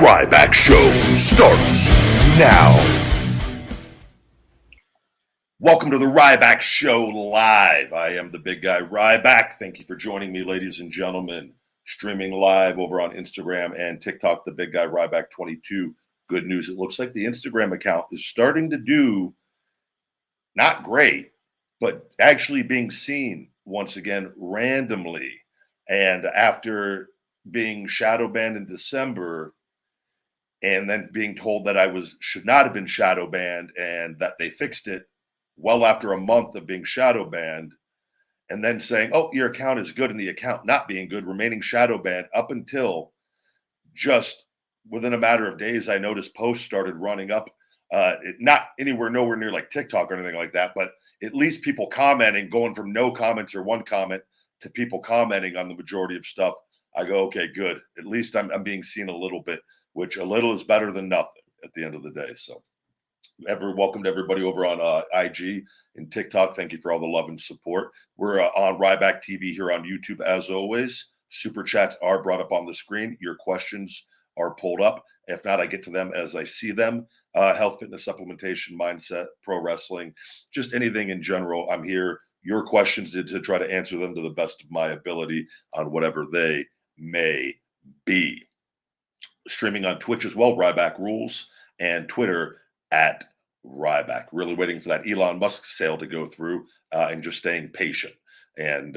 Ryback Show starts now. Welcome to the Ryback Show Live. I am the big guy Ryback. Thank you for joining me, ladies and gentlemen. Streaming live over on Instagram and TikTok, the big guy Ryback20. Good news. It looks like the Instagram account is starting to do not great, but actually being seen once again randomly. And after being shadow banned in December, and then being told that I should not have been shadow banned and that they fixed it well after a month of being shadow banned, and then saying, oh, your account is good, and the account not being good, remaining shadow banned up until just within a matter of days, I noticed posts started running up. Not nowhere near like TikTok or anything like that, but at least people commenting, going from no comments or one comment to people commenting on the majority of stuff. I go, okay, good. At least I'm being seen a little bit, which a little is better than nothing at the end of the day. So welcome to everybody over on IG and TikTok. Thank you for all the love and support. We're on Ryback TV here on YouTube as always. Super chats are brought up on the screen. Your questions are pulled up. If not, I get to them as I see them. Health, fitness, supplementation, mindset, pro wrestling, just anything in general. I'm here. Your questions to try to answer them to the best of my ability on whatever they may be. Streaming on Twitch as well, Ryback Rules, and Twitter at Ryback. Really waiting for that Elon Musk sale to go through and just staying patient. And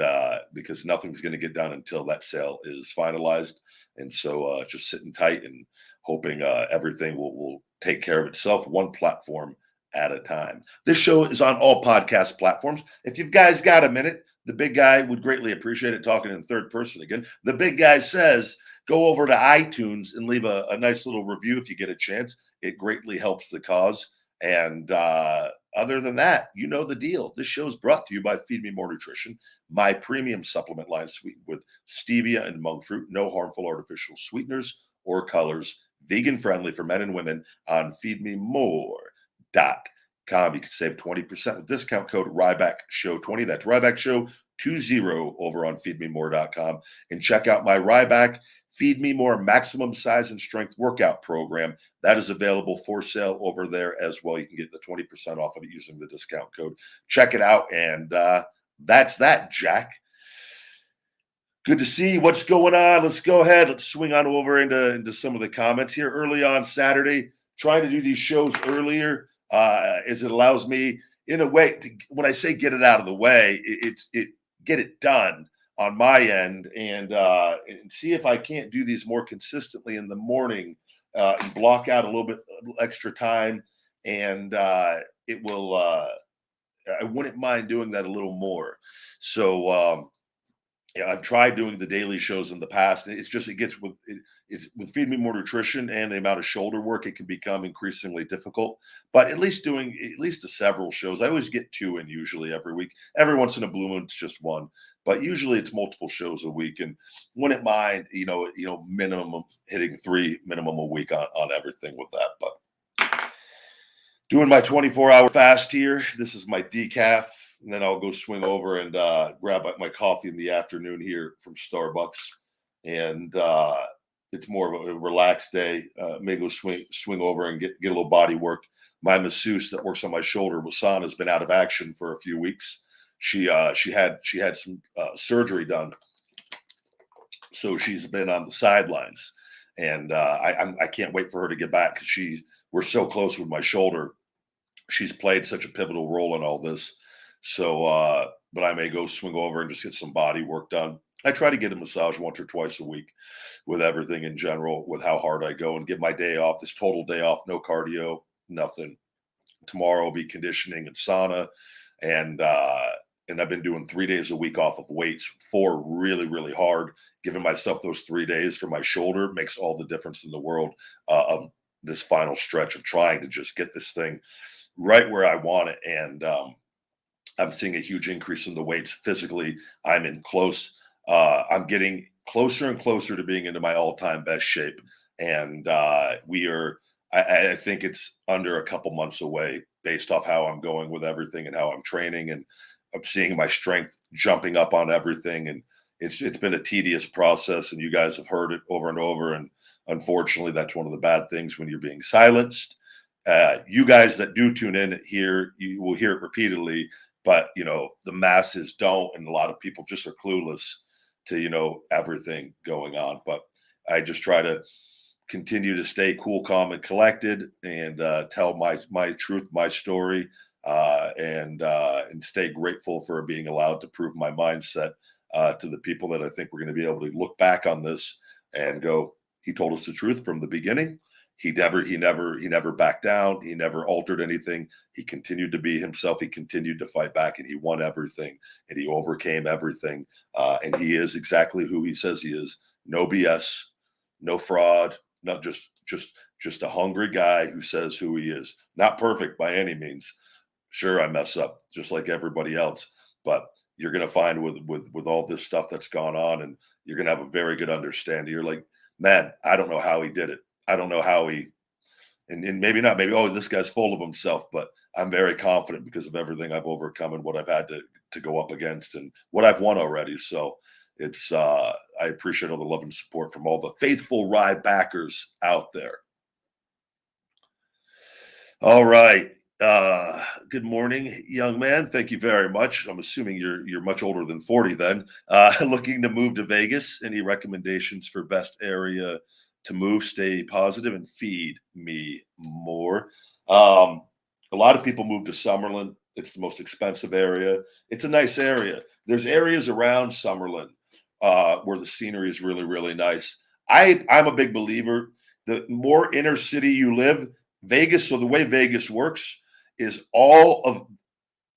because nothing's going to get done until that sale is finalized. And so just sitting tight and hoping everything will take care of itself, one platform at a time. This show is on all podcast platforms. If you guys got a minute, the big guy would greatly appreciate it, talking in third person again. The big guy says, go over to iTunes and leave a nice little review if you get a chance. It greatly helps the cause. And other than that, you know the deal. This show is brought to you by Feed Me More Nutrition, my premium supplement line sweetened with stevia and monk fruit, no harmful artificial sweeteners or colors, vegan friendly for men and women on feedmemore.com. You can save 20% with discount code RYBACKSHOW20. That's RYBACKSHOW20 over on feedmemore.com. And check out my Ryback Feed Me More maximum size and strength workout program. That is available for sale over there as well. You can get the 20% off of it using the discount code. Check it out. And that's that, Jack. Good to see what's going on. Let's go ahead. Let's swing on over into some of the comments here. Early on Saturday, trying to do these shows earlier as it allows me, in a way, when I say get it out of the way, it's get it done on my end, and see if I can't do these more consistently in the morning and block out a little extra time. And it will, I wouldn't mind doing that a little more. So yeah, I've tried doing the daily shows in the past. It's just, it's with Feed Me More Nutrition and the amount of shoulder work, it can become increasingly difficult. But at least doing the several shows, I always get 2 in usually every week. Every once in a blue moon, it's just 1. But usually it's multiple shows a week, and wouldn't mind, minimum hitting 3 minimum a week on everything with that. But doing my 24-hour fast here. This is my decaf, and then I'll go swing over and grab my coffee in the afternoon here from Starbucks. And it's more of a relaxed day. May go swing over and get a little body work. My masseuse that works on my shoulder, Wasan, has been out of action for a few weeks. She had some surgery done, so she's been on the sidelines, and I can't wait for her to get back because we're so close with my shoulder. She's played such a pivotal role in all this. So, but I may go swing over and just get some body work done. I try to get a massage once or twice a week with everything in general, with how hard I go, and get my day off. This total day off, no cardio, nothing. Tomorrow will be conditioning and sauna, and I've been doing 3 days a week off of weights, 4 really, really hard. Giving myself those 3 days for my shoulder makes all the difference in the world. This final stretch of trying to just get this thing right where I want it. And I'm seeing a huge increase in the weights physically. I'm I'm getting closer and closer to being into my all-time best shape. And I think it's under a couple months away based off how I'm going with everything and how I'm training, and I'm seeing my strength jumping up on everything. And it's been a tedious process, and you guys have heard it over and over. And Unfortunately, that's one of the bad things when you're being silenced. You guys that do tune in here, you will hear it repeatedly, but the masses don't, and a lot of people just are clueless to everything going on. But I just try to continue to stay cool, calm, and collected, and tell my truth, my story, and stay grateful for being allowed to prove my mindset to the people that I think we're going to be able to look back on this and go, he told us the truth from the beginning. He never backed down. He never altered anything. He continued to be himself. He continued to fight back, and he won everything, and he overcame everything. And he is exactly who he says he is. No BS, no fraud, not just a hungry guy who says who he is. Not perfect by any means. Sure, I mess up just like everybody else, but you're going to find with all this stuff that's gone on, and you're going to have a very good understanding. You're like, man, I don't know how he did it. I don't know how and maybe not, maybe, oh, this guy's full of himself, but I'm very confident because of everything I've overcome and what I've had to go up against and what I've won already. So it's, I appreciate all the love and support from all the faithful Rybackers out there. All right. Good morning, young man. Thank you very much. I'm assuming you're much older than 40 then. Looking to move to Vegas. Any recommendations for best area to move, stay positive, and feed me more? A lot of people move to Summerlin. It's the most expensive area. It's a nice area. There's areas around Summerlin where the scenery is really, really nice. I'm a big believer. The more inner city you live, Vegas, so the way Vegas works is all of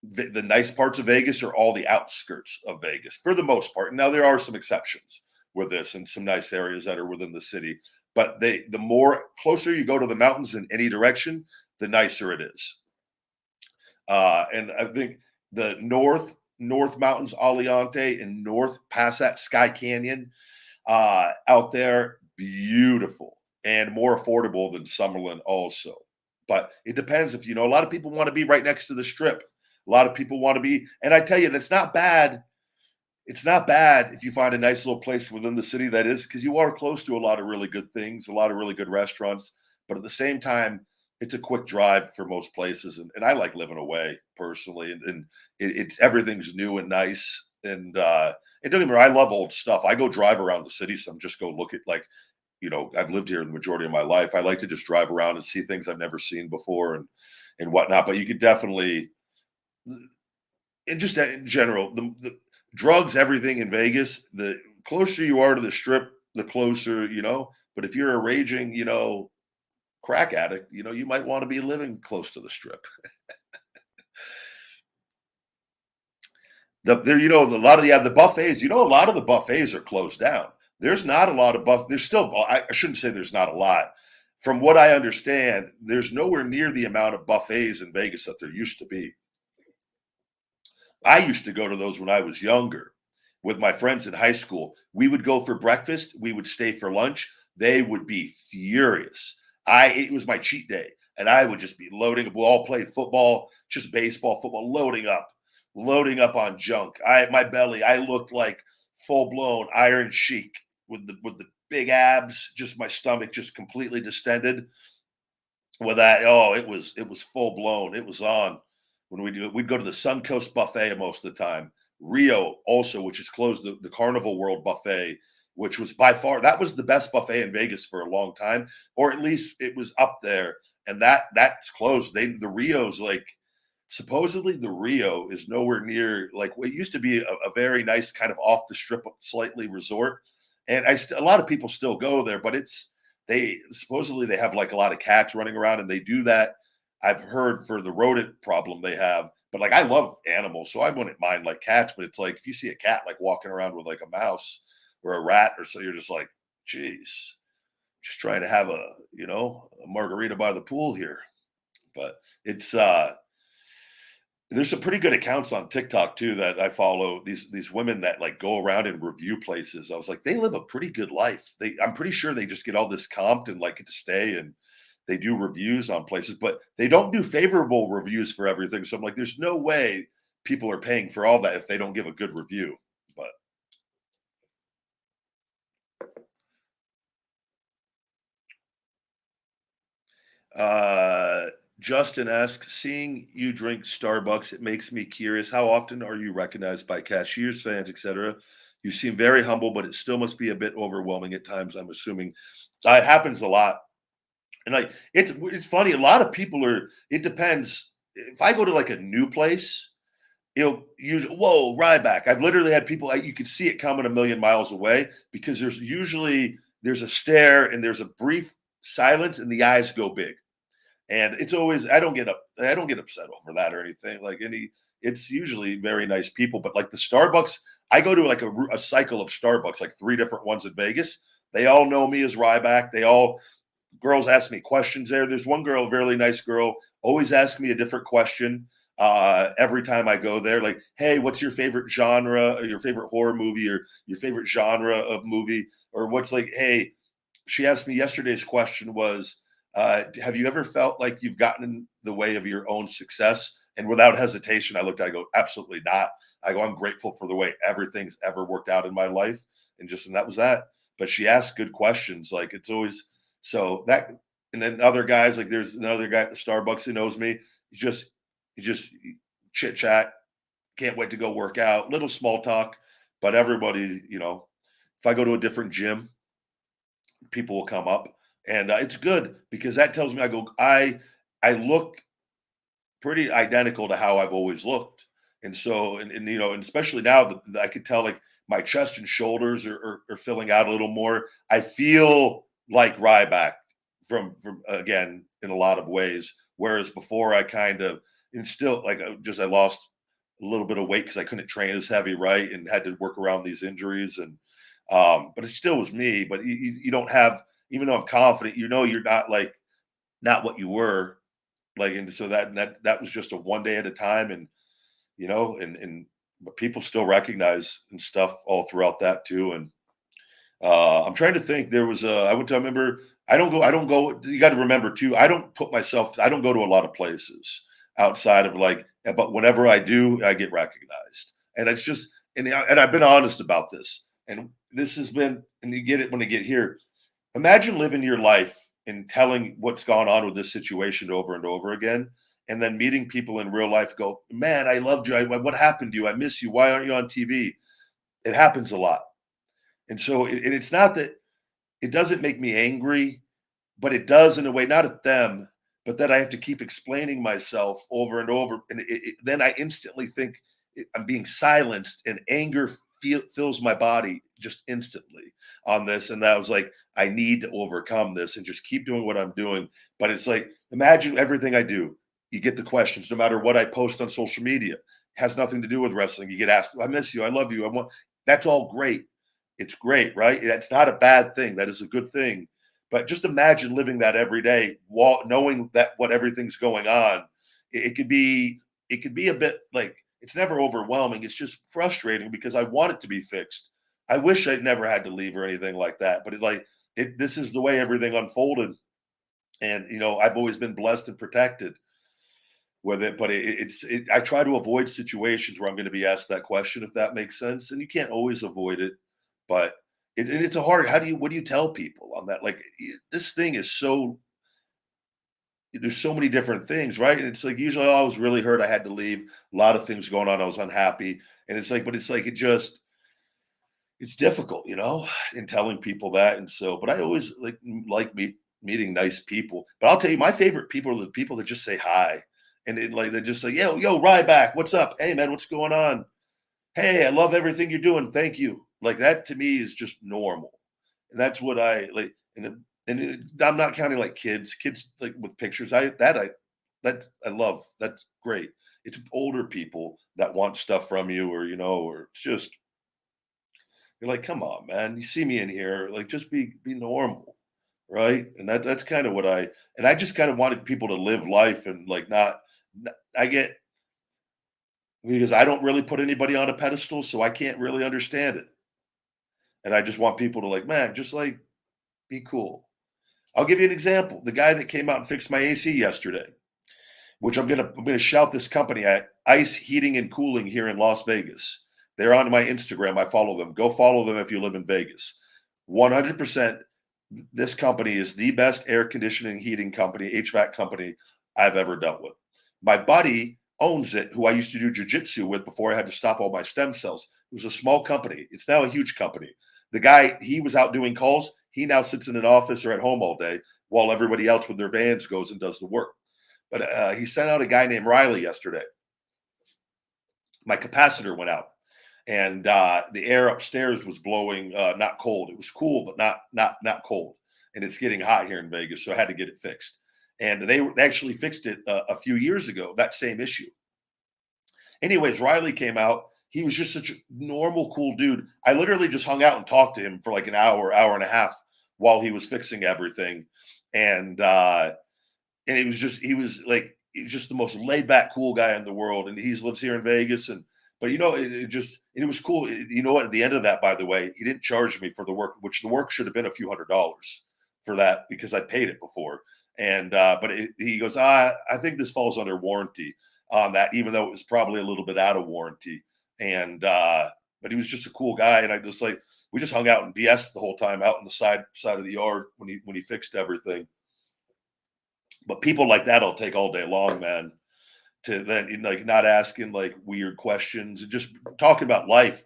the nice parts of Vegas are all the outskirts of Vegas for the most part. Now there are some exceptions with this and some nice areas that are within the city, but the more closer you go to the mountains in any direction, the nicer it is. And I think the North Mountains, Aliante, and North past that Sky Canyon out there, beautiful and more affordable than Summerlin also. But it depends if a lot of people want to be right next to the strip. A lot of people want to be, and I tell you, that's not bad. It's not bad if you find a nice little place within the city that is, because you are close to a lot of really good things, a lot of really good restaurants. But at the same time, it's a quick drive for most places. And I like living away personally. And it's everything's new and nice. And it doesn't matter. I love old stuff. I go drive around the city. Some just go look at I've lived here the majority of my life. I like to just drive around and see things I've never seen before and whatnot. But you could definitely, and just in general, the drugs, everything in Vegas, the closer you are to the strip, the closer, But if you're a raging, crack addict, you might want to be living close to the strip. A lot of the buffets, a lot of the buffets are closed down. There's not a lot of there's still, I shouldn't say there's not a lot. From what I understand, there's nowhere near the amount of buffets in Vegas that there used to be. I used to go to those when I was younger with my friends in high school. We would go for breakfast. We would stay for lunch. They would be furious. It was my cheat day, and I would just be loading. We all played football, just baseball, football, loading up on junk. My belly, I looked like full blown Iron Sheik with the big abs, just my stomach just completely distended. With that, oh, it was full blown. It was on when we'd go to the Suncoast Buffet most of the time. Rio also, which is closed, the Carnival World Buffet, which was by far that was the best buffet in Vegas for a long time, or at least it was up there. And that's closed. The Rio's supposedly the Rio is nowhere near like what used to be a very nice kind of off the strip slightly resort. And a lot of people still go there, but they supposedly they have a lot of cats running around, and they do that. I've heard for the rodent problem they have, but I love animals, so I wouldn't mind cats. But it's if you see a cat walking around with a mouse or a rat or so, you're just like, geez, just trying to have a margarita by the pool here. But it's there's some pretty good accounts on TikTok too that I follow. These women that go around and review places. I was like, they live a pretty good life. I'm pretty sure they just get all this comped and get to stay, and they do reviews on places, but they don't do favorable reviews for everything. So I'm like, there's no way people are paying for all that if they don't give a good review. But Uh, Justin asks, seeing you drink Starbucks, it makes me curious. How often are you recognized by cashiers, fans, etc.? You seem very humble, but it still must be a bit overwhelming at times, I'm assuming. It happens a lot. And like it's funny, a lot of people are, it depends. If I go to like a new place, it'll usually, whoa, Ryback. I've literally had people, you could see it coming a million miles away because there's a stare and there's a brief silence and the eyes go big. And it's always, I don't get upset over that or anything. It's usually very nice people, but like the Starbucks, I go to like a cycle of Starbucks, like 3 different ones in Vegas. They all know me as Ryback. Girls ask me questions there. There's one girl, a really nice girl, always asks me a different question every time I go there. Like, hey, what's your favorite genre, or your favorite horror movie, or your favorite genre of movie, or what's like, hey, she asked me yesterday's question was, have you ever felt like you've gotten in the way of your own success? And without hesitation, I go, absolutely not. I go, I'm grateful for the way everything's ever worked out in my life. And that was that. But she asked good questions. Like it's always, so that, and then other guys, like there's another guy at the Starbucks who knows me. You just chit chat. Can't wait to go work out. Little small talk, but everybody, if I go to a different gym, people will come up, and it's good because that tells me I look pretty identical to how I've always looked, and so and especially now that I could tell like my chest and shoulders are filling out a little more. I feel like Ryback from again in a lot of ways, whereas before I kind of, and still like I lost a little bit of weight because I couldn't train as heavy, right, and had to work around these injuries, and but it still was me. But you don't have, even though I'm confident, you're not what you were, like, and so that was just a one day at a time, and and but people still recognize and stuff all throughout that too. And I'm trying to think. There was I remember. I don't go. You got to remember too. I don't go to a lot of places outside of like. But whenever I do, I get recognized, and it's just, and I've been honest about this. And this has been, and you get it when you get here. Imagine living your life and telling what's gone on with this situation over and over again, and then meeting people in real life. Go, man, I loved you. What happened to you? I miss you. Why aren't you on TV? It happens a lot, and so and it's not that it doesn't make me angry, but it does in a way, not at them, but that I have to keep explaining myself over and over, and then I instantly think I'm being silenced, and anger fills my body just instantly on this. And that was like, I need to overcome this and just keep doing what I'm doing. But it's like, imagine everything I do. You get the questions, no matter what I post on social media. It has nothing to do with wrestling. You get asked, I miss you, I love you, I want. That's all great. It's great, right? That's not a bad thing. That is a good thing. But just imagine living that every day, while knowing that what everything's going on. It could be, a bit like, it's never overwhelming. It's just frustrating because I want it to be fixed. I wish I never had to leave or anything like that. But this is the way everything unfolded, and I've always been blessed and protected with it. But I try to avoid situations where I'm going to be asked that question, if that makes sense. And you can't always avoid it, but it's a hard. What do you tell people on that? Like, this thing is so, there's so many different things, right? And it's like, usually, oh, I was really hurt, I had to leave. A lot of things going on, I was unhappy, and it's like, but it's like it's difficult, in telling people that. And so, but I always meeting nice people. But I'll tell you, my favorite people are the people that just say hi, and they just say, yo, Ryback, what's up? Hey, man, what's going on? Hey, I love everything you're doing. Thank you. Like, that to me is just normal. And that's what I like. I'm not counting like kids like with pictures. I love. That's great. It's older people that want stuff from you, or it's just, you're like, come on, man. You see me in here, like, just be normal, right? And that's kind of and I just kind of wanted people to live life and like I get, because I don't really put anybody on a pedestal, so I can't really understand it. And I just want people to, like, man, just like, be cool. I'll give you an example. The guy that came out and fixed my AC yesterday, which I'm gonna shout this company at, Ice Heating and Cooling here in Las Vegas. They're on my Instagram. I follow them. Go follow them if you live in Vegas. 100%. This company is the best air conditioning, heating company, HVAC company I've ever dealt with. My buddy owns it, who I used to do jujitsu with before I had to stop all my stem cells. It was a small company. It's now a huge company. The guy, he was out doing calls. He now sits in an office or at home all day while everybody else with their vans goes and does the work. But he sent out a guy named Riley yesterday. My capacitor went out, and the air upstairs was blowing, not cold. It was cool, but not cold. And it's getting hot here in Vegas, so I had to get it fixed. And they actually fixed it a few years ago, that same issue. Anyways, Riley came out. He was just such a normal, cool dude. I literally just hung out and talked to him for like an hour, hour and a half while he was fixing everything. And it was just he was just the most laid back, cool guy in the world. And he lives here in Vegas. And but it was cool. You know what? At the end of that, by the way, he didn't charge me for the work, which the work should have been a few $100s for that because I paid it before. And he goes, I think this falls under warranty on that, even though it was probably a little bit out of warranty. And but he was just a cool guy, and I just like we just hung out and BS the whole time out on the side of the yard when he fixed everything. But people like that will take all day long, man. To then like not asking like weird questions, and just talking about life,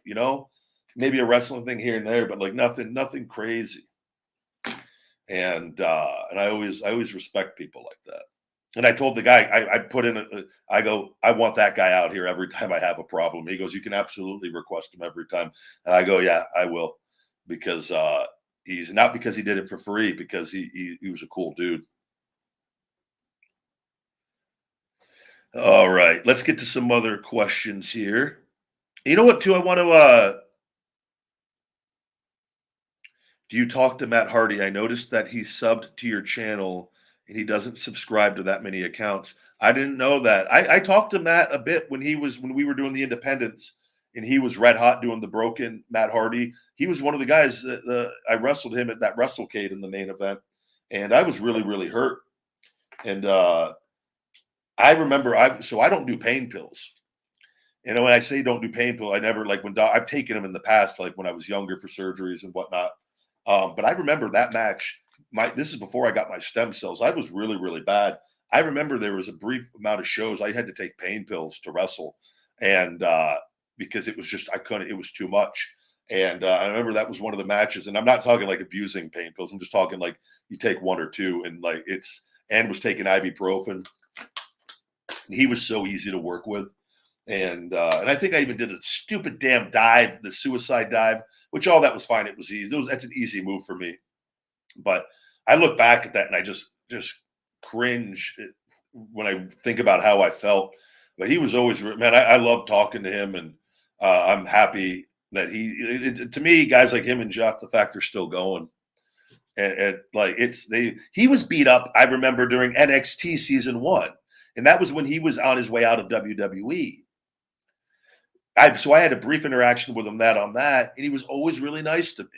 maybe a wrestling thing here and there, but like nothing crazy. And I always respect people like that. And I told the guy I put in I go, I want that guy out here every time I have a problem. He goes, you can absolutely request him every time. And I go, yeah, I will, because he's not because he did it for free, because he was a cool dude. All right, let's get to some other questions here. You know what, too? I want to. Do you talk to Matt Hardy? I noticed that he subbed to your channel and he doesn't subscribe to that many accounts. I didn't know that. I talked to Matt a bit when we were doing the independents, and he was red hot doing the broken Matt Hardy. He was one of the guys that I wrestled him at that WrestleCade in the main event, and I was really, really hurt. And I remember I don't do pain pills. And when I say don't do pain pill, I never like I've taken them in the past, like when I was younger for surgeries and whatnot. But I remember that match. This is before I got my stem cells. I was really, really bad. I remember there was a brief amount of shows I had to take pain pills to wrestle, and because it was just I couldn't. It was too much. And I remember that was one of the matches. And I'm not talking like abusing pain pills. I'm just talking like you take one or two, and like and was taking ibuprofen. He was so easy to work with. And I think I even did a stupid damn dive, the suicide dive, which all that was fine. It was easy. That's an easy move for me. But I look back at that and I just cringe when I think about how I felt. But he was always, man, I love talking to him, and I'm happy that to me, guys like him and Jeff, the fact they're still going. And like he was beat up, I remember, during NXT season 1. And that was when he was on his way out of WWE. So I had a brief interaction with him on that, and he was always really nice to me.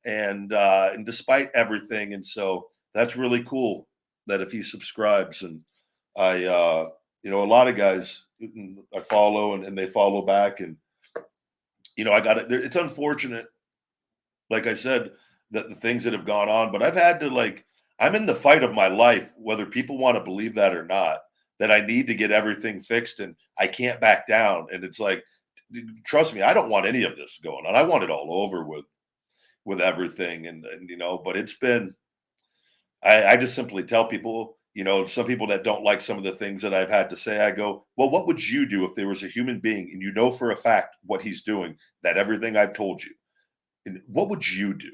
And despite everything, and so that's really cool that if he subscribes, and a lot of guys I follow and they follow back, and I got it. It's unfortunate, like I said, that the things that have gone on, but I've had to I'm in the fight of my life, whether people want to believe that or not, that I need to get everything fixed, and I can't back down. And it's like, trust me, I don't want any of this going on. I want it all over with everything. And but it's been, I just simply tell people, some people that don't like some of the things that I've had to say, I go, well, what would you do if there was a human being and for a fact what he's doing, that everything I've told you, and what would you do?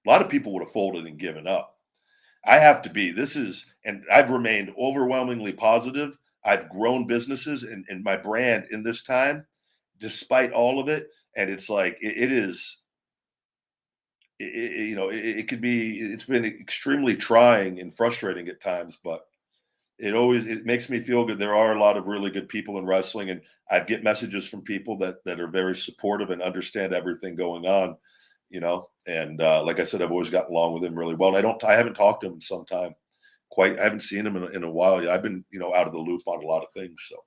A lot of people would have folded and given up. I have to be, and I've remained overwhelmingly positive. I've grown businesses and my brand in this time, despite all of it. And it's like, it could be, it's been extremely trying and frustrating at times, but it makes me feel good. There are a lot of really good people in wrestling, and I get messages from people that are very supportive and understand everything going on, and like I said, I've always gotten along with him really well. And I haven't talked to him in some time. I haven't seen him in a while. I've been, out of the loop on a lot of things. So.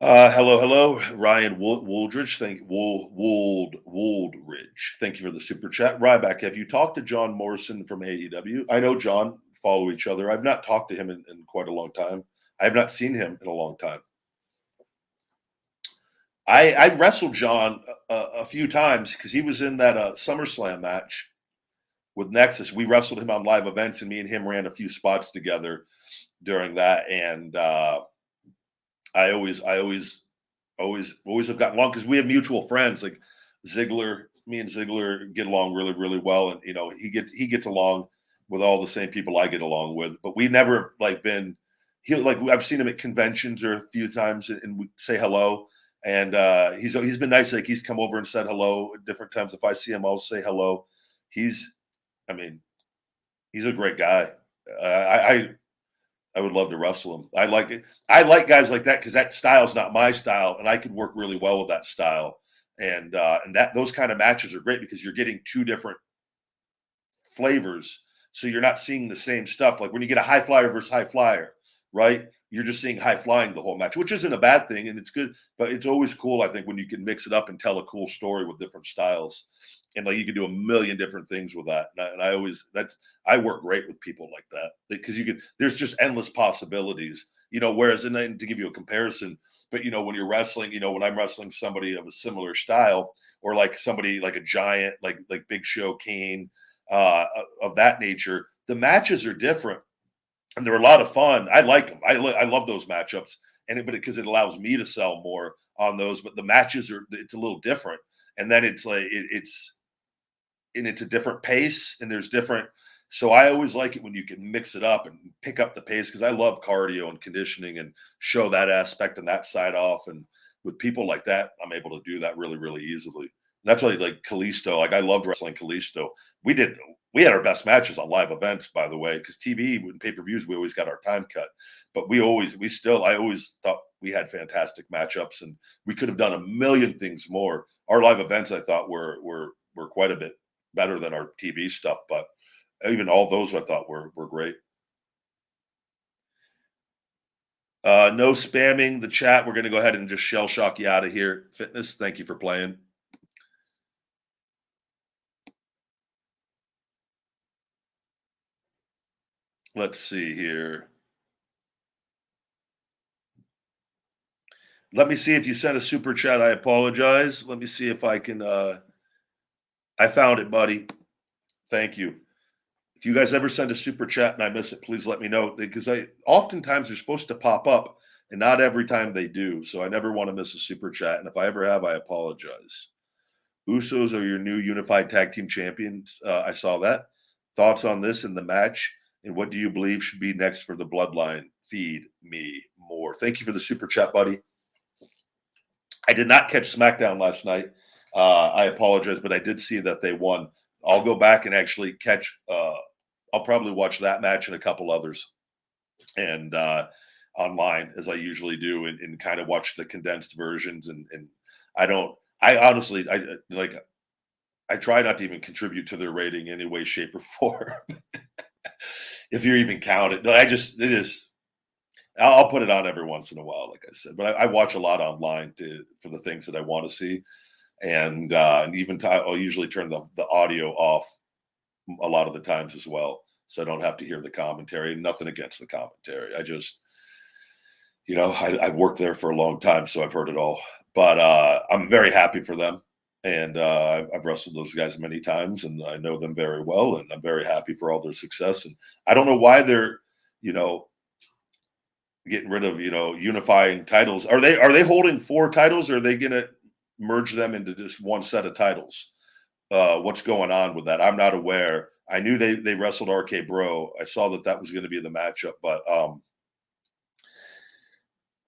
Hello, Ryan Wooldridge. Wooldridge. Thank you for the super chat. Ryback, have you talked to John Morrison from AEW? I know John, follow each other. I've not talked to him in quite a long time. I have not seen him in a long time. I wrestled John a few times because he was in that SummerSlam match with Nexus. We wrestled him on live events, and me and him ran a few spots together during that. And I always have gotten along because we have mutual friends like Ziggler. Me and Ziggler get along really, really well, and he gets along with all the same people I get along with. But we never like been. I've seen him at conventions or a few times, and we say hello. And he's been nice. Like he's come over and said hello at different times. If I see him, I'll say hello. He's, I mean, he's a great guy. I would love to wrestle him. I like it. I like guys like that because that style's not my style, and I could work really well with that style. And that those kind of matches are great because you're getting two different flavors, so you're not seeing the same stuff. Like when you get a high flyer versus high flyer, right? You're just seeing high flying the whole match, which isn't a bad thing, and it's good. But it's always cool, I think, when you can mix it up and tell a cool story with different styles, and like you can do a million different things with that. And I always I work great with people like that because you can. There's just endless possibilities, Whereas, and then to give you a comparison, but when you're wrestling, when I'm wrestling somebody of a similar style, or like somebody like a giant, like Big Show, Kane, of that nature, the matches are different and they're a lot of fun. I like them. I love those matchups, but because it allows me to sell more on those. But the matches it's a little different, and then it's like it's a different pace, and there's different. So I always like it when you can mix it up and pick up the pace because I love cardio and conditioning and show that aspect and that side off. And with people like that, I'm able to do that really, really easily. And that's why like Kalisto, like I loved wrestling Kalisto. We did we had our best matches on live events, by the way, because TV and pay-per-views, we always got our time cut. But I always thought we had fantastic matchups and we could have done a million things more. Our live events, I thought, were quite a bit better than our TV stuff, but even all those I thought were great. No spamming the chat. We're going to go ahead and just shell shock you out of here. Fitness, thank you for playing. Let's see here. Let me see if you sent a super chat. I apologize. Let me see if I can. I found it, buddy. Thank you. If you guys ever send a super chat and I miss it, please let me know because oftentimes they're supposed to pop up and not every time they do. So I never want to miss a super chat. And if I ever have, I apologize. Usos are your new unified tag team champions. I saw that. Thoughts on this in the match, and what do you believe should be next for the Bloodline? Feed me more. Thank you for the super chat, buddy. I did not catch SmackDown last night. I apologize, but I did see that they won. I'll go back and actually catch. I'll probably watch that match and a couple others, and online as I usually do, and kind of watch the condensed versions. And I don't. I honestly, I try not to even contribute to their rating any way, shape, or form. If you're even counted, it is. I'll put it on every once in a while, like I said, but I watch a lot online for the things that I want to see, and I'll usually turn the audio off a lot of the times as well, so I don't have to hear the commentary. Nothing against the commentary. I just, I've worked there for a long time, so I've heard it all. But I'm very happy for them, and I've wrestled those guys many times, and I know them very well, and I'm very happy for all their success. And I don't know why they're, getting rid of unifying titles. Are they holding 4 titles, or are they going to merge them into just one set of titles? What's going on with that? I'm not aware. I knew they wrestled RK Bro. I saw that was going to be the matchup, but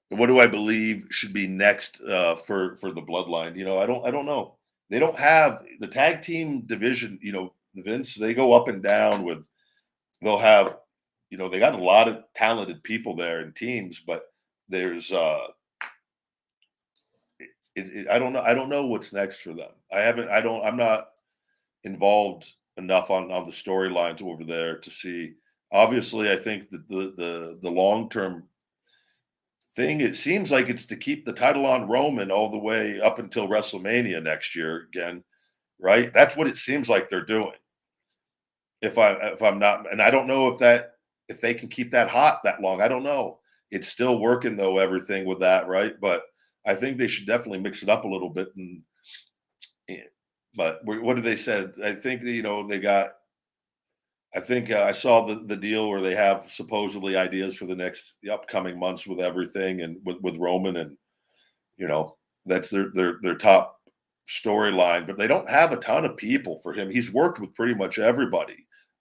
what do I believe should be next for the Bloodline? I don't know. They don't have the tag team division. The Vince, they go up and down with. They'll have they got a lot of talented people there and teams, but there's I don't know. I don't know what's next for them. I'm not involved enough on the storylines over there to see. Obviously, I think that the long term thing. It seems like it's to keep the title on Roman all the way up until WrestleMania next year again, right? That's what it seems like they're doing. If I'm not, and I don't know if they can keep that hot that long. I don't know. It's still working though, everything with that, right? But I think they should definitely mix it up a little bit. And but what did they said? I think they got. I think I saw the deal where they have supposedly ideas for the upcoming months with everything and with Roman, and you know that's their top storyline. But they don't have a ton of people for him. He's worked with pretty much everybody,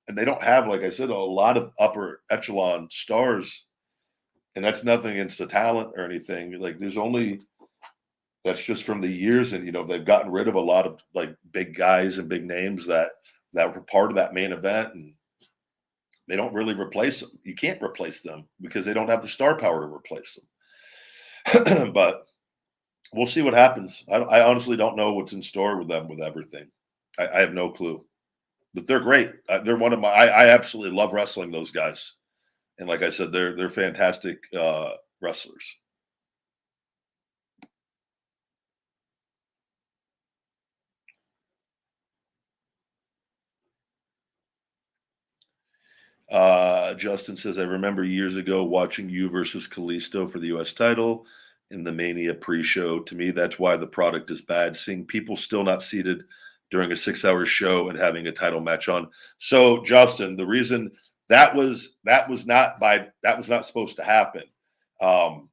and they don't have, like I said, a lot of upper echelon stars. And that's nothing against the talent or anything. Like there's only that's just from the years, and they've gotten rid of a lot of like big guys and big names that were part of that main event, and they don't really replace them. You can't replace them because they don't have the star power to replace them. But we'll see what happens. I honestly don't know what's in store with them with everything. I have no clue. But they're great. They're one of my. I absolutely love wrestling those guys, and like I said, they're fantastic wrestlers. Justin says, I remember years ago watching you versus Kalisto for the US title in the Mania pre show. To me, that's why the product is bad. Seeing people still not seated during a 6 hour show and having a title match on. So, Justin, the reason that was not supposed to happen. Um,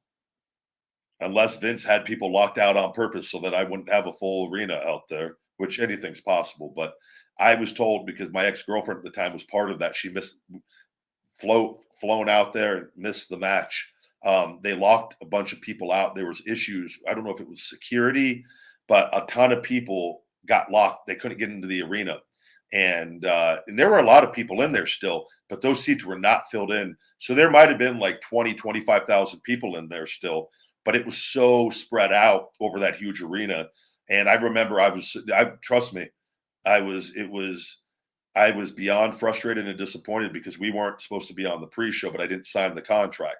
unless Vince had people locked out on purpose so that I wouldn't have a full arena out there, which anything's possible. But I was told because my ex-girlfriend at the time was part of that. She missed flown out there and missed the match. They locked a bunch of people out. There was issues. I don't know if it was security, but a ton of people got locked. They couldn't get into the arena. And there were a lot of people in there still, but those seats were not filled in. So there might have been like 25,000 people in there still, but it was so spread out over that huge arena. And I remember trust me, I was beyond frustrated and disappointed because we weren't supposed to be on the pre-show, but I didn't sign the contract.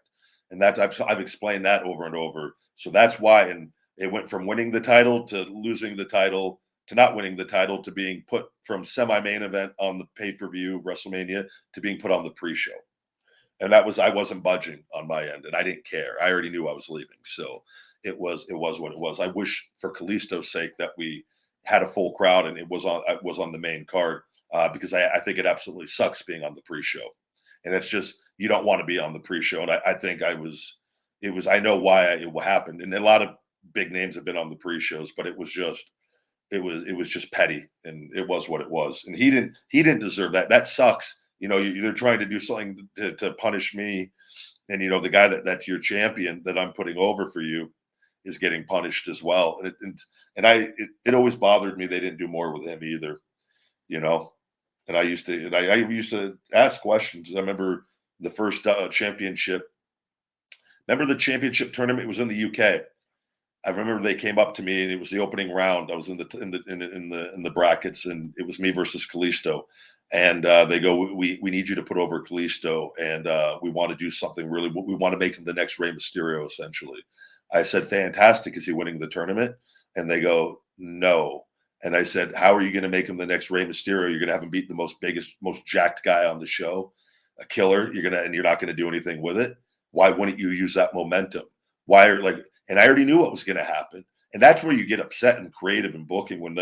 And that I've explained that over and over. So that's why, and it went from winning the title to losing the title to not winning the title to being put from semi-main event on the pay-per-view WrestleMania to being put on the pre-show. And I wasn't budging on my end, and I didn't care. I already knew I was leaving. So it was what it was. I wish for Kalisto's sake that we had a full crowd and it was on the main card, because I think it absolutely sucks being on the pre-show. And it's just you don't want to be on the pre-show. And I think I know why it happened. And a lot of big names have been on the pre-shows, but it was just petty, and it was what it was. And he didn't deserve that. That sucks. They're trying to do something to punish me, and the guy that's your champion that I'm putting over for you is getting punished as well. And it always bothered me they didn't do more with him either. You know, and I used to ask questions. I remember the first championship. Remember the championship tournament? It was in the UK. I remember they came up to me and it was the opening round. I was in the brackets, and it was me versus Kalisto. And they go, we need you to put over Kalisto, and we want to do something really. We want to make him the next Rey Mysterio, essentially. I said, fantastic. Is he winning the tournament? And they go, no. And I said, how are you going to make him the next Rey Mysterio? You're going to have him beat the most jacked guy on the show, a killer. And you're not going to do anything with it. Why wouldn't you use that momentum? And I already knew what was going to happen. And that's where you get upset and creative and booking when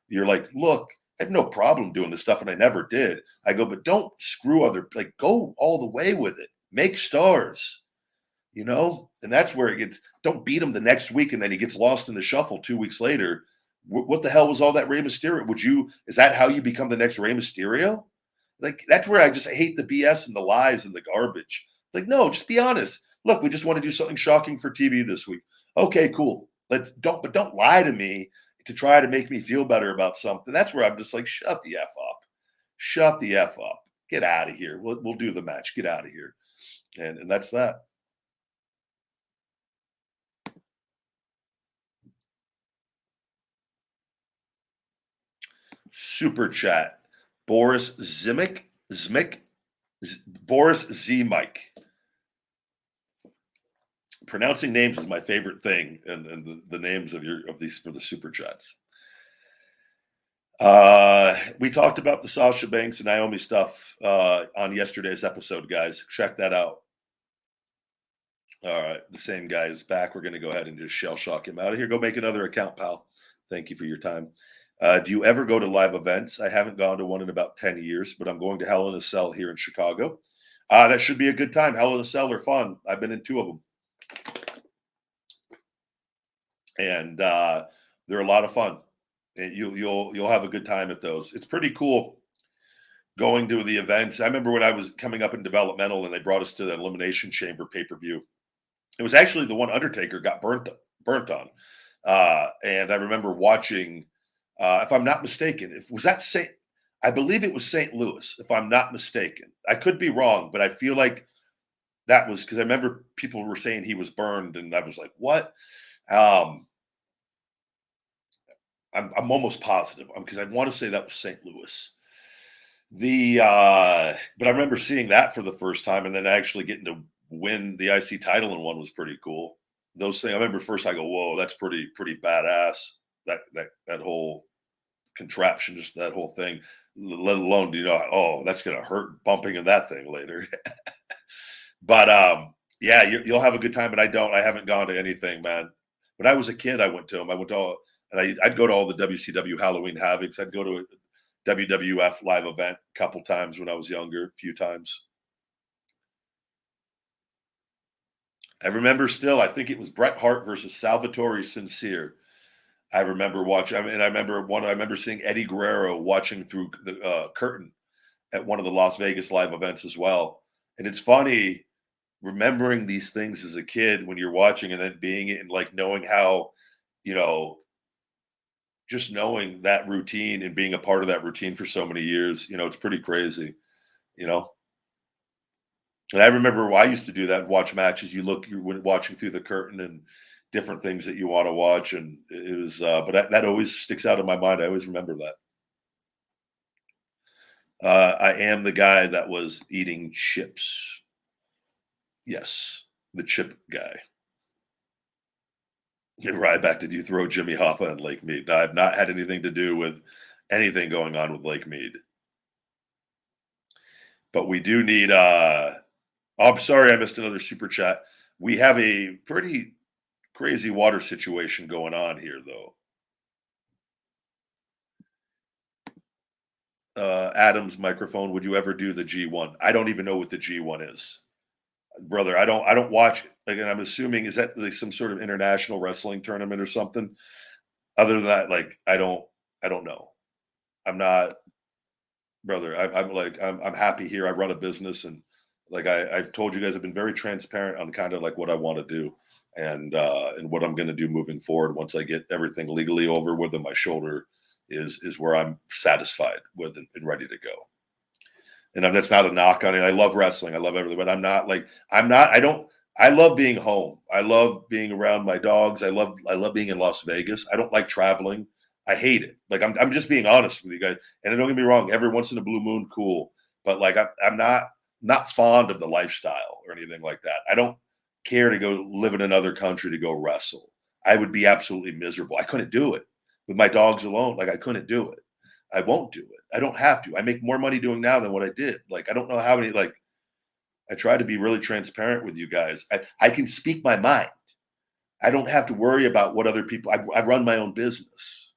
you're like, look, I have no problem doing this stuff, and I never did. I go, but don't screw go all the way with it. Make stars, And that's where it gets. Don't beat him the next week, and then he gets lost in the shuffle 2 weeks later. What the hell was all that Rey Mysterio? Is that how you become the next Rey Mysterio? That's where I just hate the BS and the lies and the garbage. No, just be honest. Look, we just want to do something shocking for TV this week. Okay, cool. But don't lie to me to try to make me feel better about something. That's where I'm just like, shut the F up. Shut the F up. Get out of here. We'll do the match. Get out of here. And that's that. Super chat. Boris Zmick, Boris Z Mike. Pronouncing names is my favorite thing, and the names of these for the super chats. We talked about the Sasha Banks and Naomi stuff on yesterday's episode, guys. Check that out. All right, the same guy is back. We're going to go ahead and just shell shock him out of here. Go make another account, pal. Thank you for your time. Do you ever go to live events? I haven't gone to one in about 10 years, but I'm going to Hell in a Cell here in Chicago. That should be a good time. Hell in a Cell are fun. I've been in 2 of them. And they're a lot of fun. And you'll have a good time at those. It's pretty cool going to the events. I remember when I was coming up in developmental and they brought us to the Elimination Chamber pay-per-view. It was actually the one Undertaker got burnt on. And I remember watching, if I'm not mistaken, I believe it was St. Louis, if I'm not mistaken. I could be wrong, but I feel like that was because I remember people were saying he was burned, and I was like, what? I'm almost positive because I want to say that was St. Louis. But I remember seeing that for the first time, and then actually getting to win the IC title in one was pretty cool. Those things, I remember first I go, whoa, that's pretty badass. That whole contraption, just that whole thing, let alone, oh, that's going to hurt bumping in that thing later. But yeah, you'll have a good time. But I haven't gone to anything, man. When I was a kid, I went to them. I went to all, and I'd go to all the WCW Halloween Havocs. I'd go to a WWF live event a couple times when I was younger, a few times. I remember still, I think it was Bret Hart versus Salvatore Sincere. I remember watching, I remember seeing Eddie Guerrero watching through the curtain at one of the Las Vegas live events as well. And it's funny remembering these things as a kid when you're watching and then being it and like knowing how, just knowing that routine and being a part of that routine for so many years, it's pretty crazy, And I remember I used to do that, watch matches. You're watching through the curtain and different things that you want to watch. And it was, but that always sticks out in my mind. I always remember that. I am the guy that was eating chips. Yes, the chip guy. Ryback, did you throw Jimmy Hoffa in Lake Mead? No, I've not had anything to do with anything going on with Lake Mead. But we do need I'm sorry I missed another super chat. We have a pretty crazy water situation going on here, though. Adam's microphone. Would you ever do the G1? I don't even know what the G1 is, brother. I don't watch it. Again, I'm assuming is that like some sort of international wrestling tournament or something. Other than that, like I don't know. I'm not, brother. I'm happy here. I run a business, and like I've told you guys, I've been very transparent on kind of like what I want to do and what I'm going to do moving forward once I get everything legally over with and my shoulder is where I'm satisfied with and ready to go. And that's not a knock on it. I love wrestling. I love everything, but I love being home. I love being around my dogs. I love being in Las Vegas. I don't like traveling. I hate it. Like I'm just being honest with you guys. And don't get me wrong, every once in a blue moon, cool. But like I'm not fond of the lifestyle or anything like that. I don't care to go live in another country to go wrestle. I would be absolutely miserable. I couldn't do it with my dogs alone. Like I couldn't do it. I won't do it. I don't have to. I make more money doing now than what I did. Like I don't know how many. Like I try to be really transparent with you guys. I can speak my mind. I don't have to worry about what other people. I run my own business.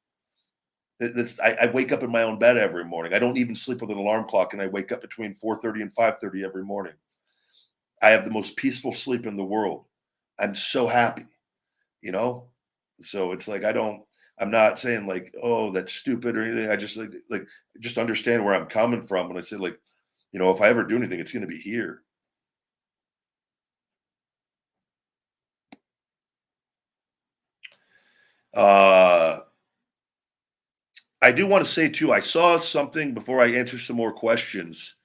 I wake up in my own bed every morning. I don't even sleep with an alarm clock, and I wake up between 4:30 and 5:30 every morning. I have the most peaceful sleep in the world. I'm so happy, So it's like I'm not saying like, oh, that's stupid or anything. I just like just understand where I'm coming from when I say like, if I ever do anything, it's going to be here. I do want to say too, I saw something before I answer some more questions.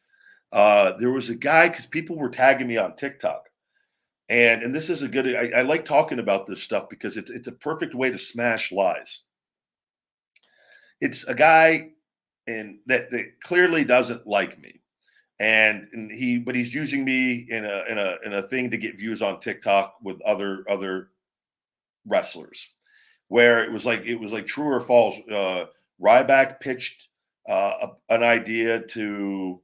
There was a guy because people were tagging me on TikTok, and this is a good. I like talking about this stuff because it's a perfect way to smash lies. It's a guy and that clearly doesn't like me, and he's using me in a thing to get views on TikTok with other wrestlers, where it was like true or false. Ryback pitched an idea to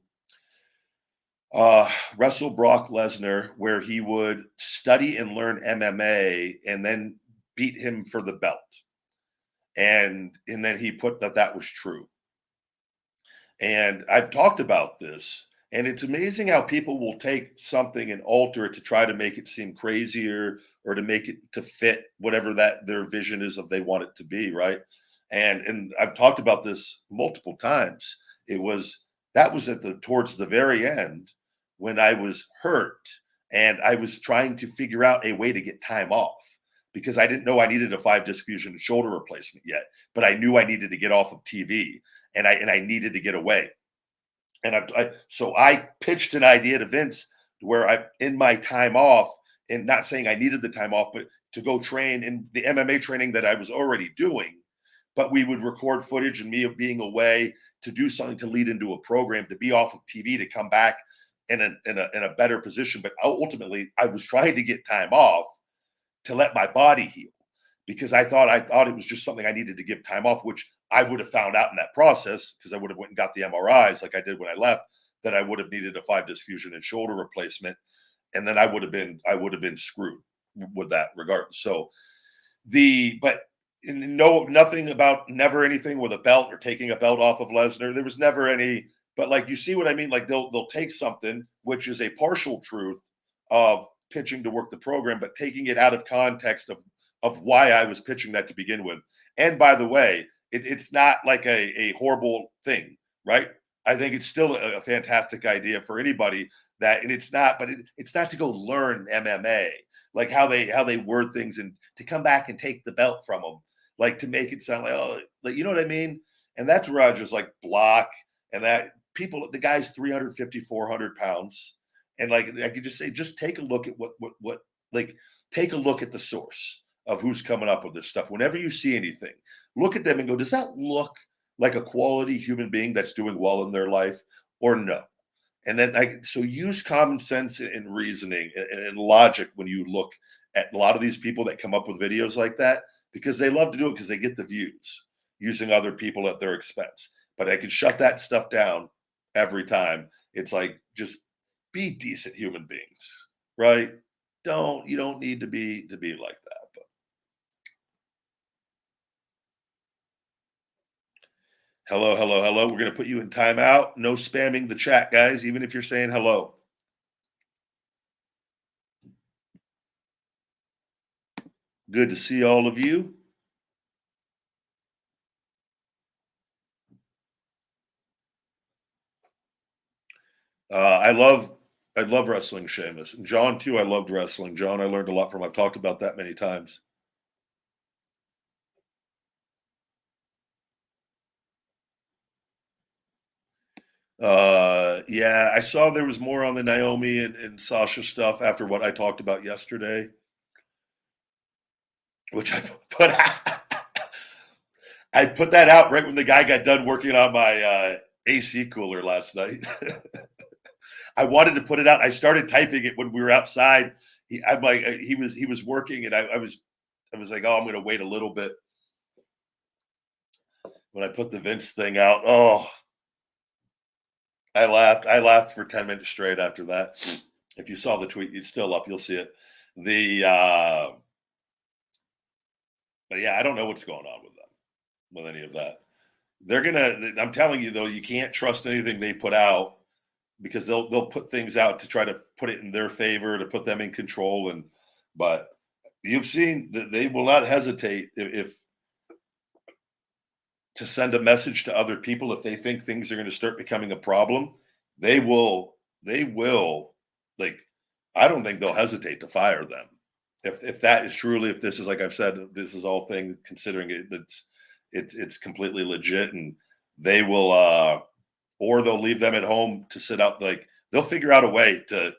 wrestle Brock Lesnar, where he would study and learn MMA and then beat him for the belt. And then he put that was true. And I've talked about this, and it's amazing how people will take something and alter it to try to make it seem crazier or to make it to fit whatever that their vision is of they want it to be, right? And I've talked about this multiple times. That was at the towards the very end when I was hurt and I was trying to figure out a way to get time off because I didn't know I needed a 5 disc fusion and shoulder replacement yet, but I knew I needed to get off of TV and I needed to get away. So I pitched an idea to Vince where I in my time off, and not saying I needed the time off, but to go train in the MMA training that I was already doing. But we would record footage and me being away to do something to lead into a program, to be off of TV, to come back in a better position. But ultimately, I was trying to get time off to let my body heal because I thought it was just something I needed to give time off, which I would have found out in that process because I would have went and got the MRIs like I did when I left, that I would have needed a 5 disc fusion and shoulder replacement, and then I would have been screwed with that regard. So but no, nothing about never anything with a belt or taking a belt off of Lesnar. There was never any, but like you see what I mean? Like they'll take something which is a partial truth of pitching to work the program, but taking it out of context of why I was pitching that to begin with. And by the way, it's not like a horrible thing, right? I think it's still a fantastic idea for anybody and it's not, but it's not to go learn MMA, like how they word things and to come back and take the belt from them, like to make it sound like, oh, like, you know what I mean? And that's where I just like block and that the guy's 350, 400 pounds. And like, I could just say, just take a look at what, like, take a look at the source of who's coming up with this stuff. Whenever you see anything, look at them and go, does that look like a quality human being that's doing well in their life or no? And then so use common sense and reasoning and logic when you look at a lot of these people that come up with videos like that, because they love to do it because they get the views using other people at their expense. But I can shut that stuff down every time. It's like, just be decent human beings, right? You don't need to be like that. But hello, hello, hello. We're gonna put you in timeout. No spamming the chat, guys, even if you're saying hello. Good to see all of you. I love wrestling, Sheamus. And John, too, I loved wrestling. John, I learned a lot from. I've talked about that many times. Yeah, I saw there was more on the Naomi and Sasha stuff after what I talked about yesterday, which I put I put that out right when the guy got done working on my AC cooler last night. I wanted to put it out. I started typing it when we were outside. I'm like, he was working, and I was like, oh, I'm going to wait a little bit. When I put the Vince thing out, oh, I laughed. I laughed for 10 minutes straight after that. If you saw the tweet, it's still up. You'll see it. But yeah, I don't know what's going on with them, with any of that. I'm telling you though, you can't trust anything they put out because they'll put things out to try to put it in their favor, to put them in control. But you've seen that they will not hesitate if to send a message to other people if they think things are going to start becoming a problem. They will like, I don't think they'll hesitate to fire them if that is truly, if this is, like I've said, this is all things considering it's completely legit, and they will or they'll leave them at home to sit out. Like, they'll figure out a way to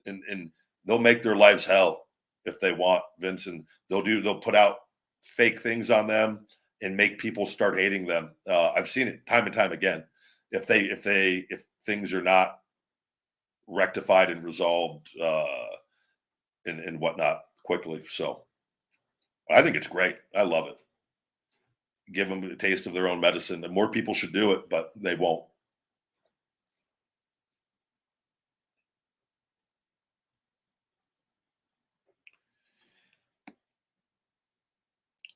and they'll make their lives hell if they want, Vince, and they'll put out fake things on them and make people start hating them. I've seen it time and time again. If things are not rectified and resolved and whatnot quickly. So I think it's great. I love it. Give them a taste of their own medicine, and more people should do it, but they won't.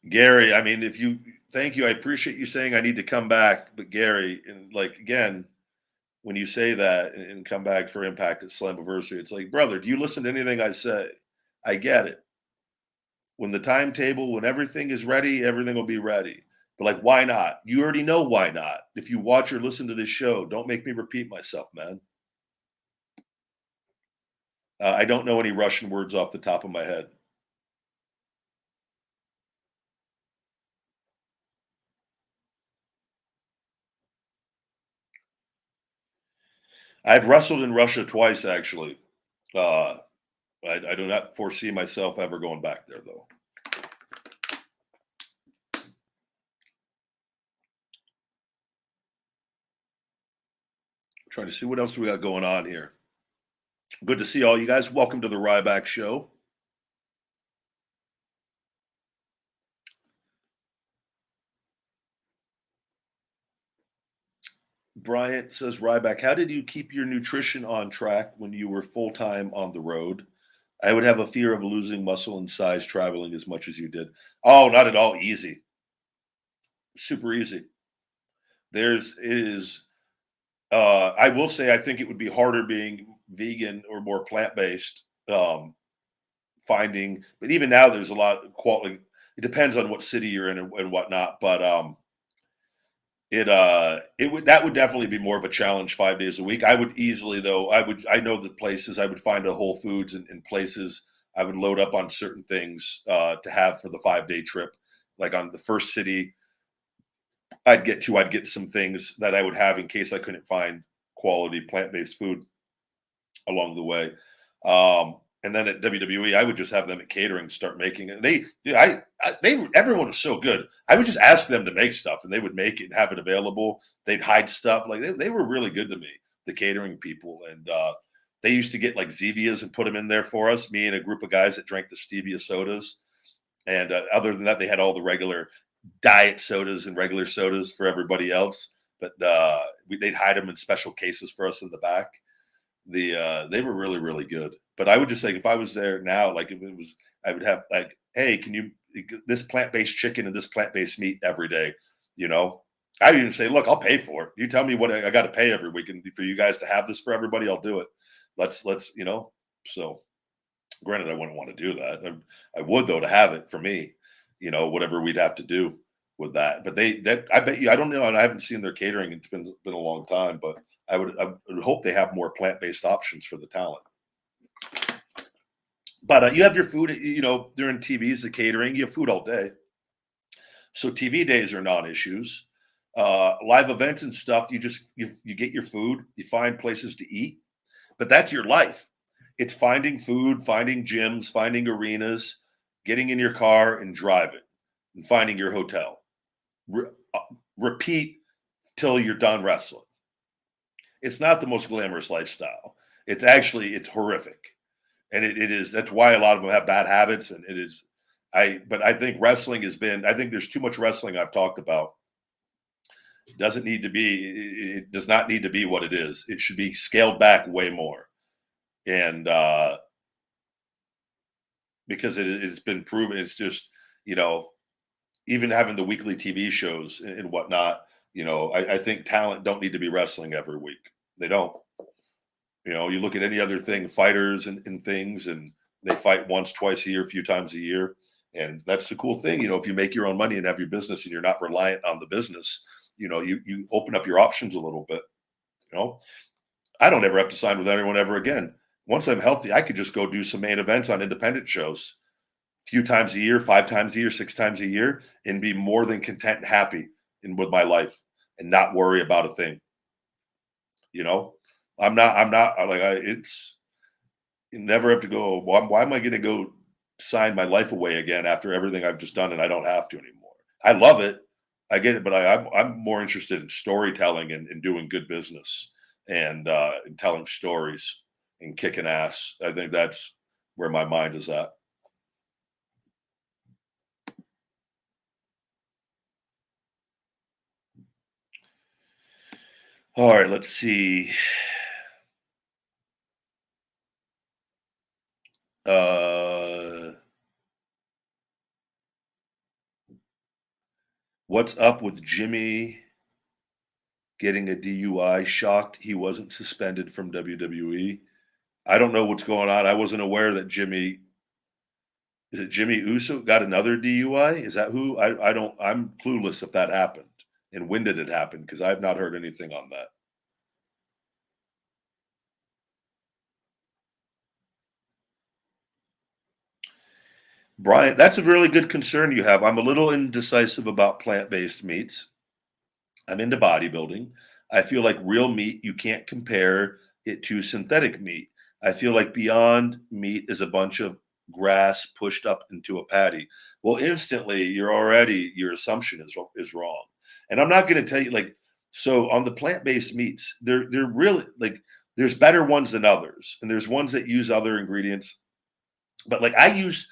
Gary, I mean, if you thank you, I appreciate you saying I need to come back, but Gary, and like again, when you say that and come back for Impact at Slammiversary, it's like, brother, do you listen to anything I say? I get it. When the timetable, when everything is ready, everything will be ready. But like, why not? You already know why not. If you watch or listen to this show, don't make me repeat myself, man. I don't know any Russian words off the top of my head. I've wrestled in Russia twice, actually. Uh, I do not foresee myself ever going back there, though. Trying to see what else we got going on here. Good to see all you guys. Welcome to the Ryback Show. Bryant says, Ryback, how did you keep your nutrition on track when you were full time on the road? I would have a fear of losing muscle and size traveling as much as you did. Oh, not at all easy. Super easy. There's is I will say I think it would be harder being vegan or more plant based. Finding, but even now there's a lot of quality. It depends on what city you're in and whatnot. But it would that would definitely be more of a challenge 5 days a week. I would easily though. I know the places I would find a Whole Foods and places I would load up on certain things to have for the 5 day trip. Like on the first city I'd get some things that I would have in case I couldn't find quality plant based food along the way. And then at WWE, I would just have them at catering start making it. Everyone was so good. I would just ask them to make stuff, and they would make it and have it available. They'd hide stuff. Like they were really good to me, the catering people, and they used to get like Zevias and put them in there for us. Me and a group of guys that drank the stevia sodas. And other than that, they had all the regular diet sodas and regular sodas for everybody else. But they'd hide them in special cases for us in the back. They were really really good. But I would just say if I was there now, like if it was, I would have like, hey, can you this plant based chicken and this plant based meat every day? You know, I would even say, look, I'll pay for it. You tell me what I got to pay every week, and for you guys to have this for everybody, I'll do it. Let's So granted, I wouldn't want to do that. I would though to have it for me. Whatever we'd have to do with that. But I bet you I don't know, and I haven't seen their catering. It's been a long time, but I would hope they have more plant based options for the talent. But you have your food, during TVs, the catering, you have food all day. So TV days are non-issues. Live events and stuff, you get your food, you find places to eat, but that's your life. It's finding food, finding gyms, finding arenas, getting in your car and driving, and finding your hotel. Re- uh, Repeat till you're done wrestling. It's not the most glamorous lifestyle. It's horrific. And it is, that's why a lot of them have bad habits. And it is, but I think wrestling I think there's too much wrestling I've talked about. It does not need to be what it is. It should be scaled back way more. And, because it's been proven, it's just, you know, even having the weekly TV shows and whatnot, I think talent don't need to be wrestling every week. They don't. You look at any other thing, fighters and things, and they fight once, twice a year, a few times a year. And that's the cool thing. If you make your own money and have your business and you're not reliant on the business, you open up your options a little bit. You know, I don't ever have to sign with anyone ever again. Once I'm healthy, I could just go do some main events on independent shows a few times a year, 5 times a year, 6 times a year, and be more than content and happy with my life and not worry about a thing. You know, I'm not like it's you never have to go. Why am I going to go sign my life away again after everything I've just done and I don't have to anymore? I love it. I get it, but I'm more interested in storytelling and doing good business and telling stories. and kicking ass. I think that's where my mind is at. All right, let's see. Uh, what's up with Jimmy getting a DUI? Shocked he wasn't suspended from WWE. I don't know what's going on. I wasn't aware that Jimmy is it Jimmy Uso got another DUI? Is that who? I don't. I'm clueless if that happened and when did it happen because I've not heard anything on that. Brian, that's a really good concern you have. I'm a little indecisive about plant-based meats. I'm into bodybuilding. I feel like real meat, you can't compare it to synthetic meat. I feel like Beyond Meat is a bunch of grass pushed up into a patty. Well, instantly your assumption is wrong. And I'm not going to tell you like so on the plant-based meats, they're really like there's better ones than others, and there's ones that use other ingredients. But like I use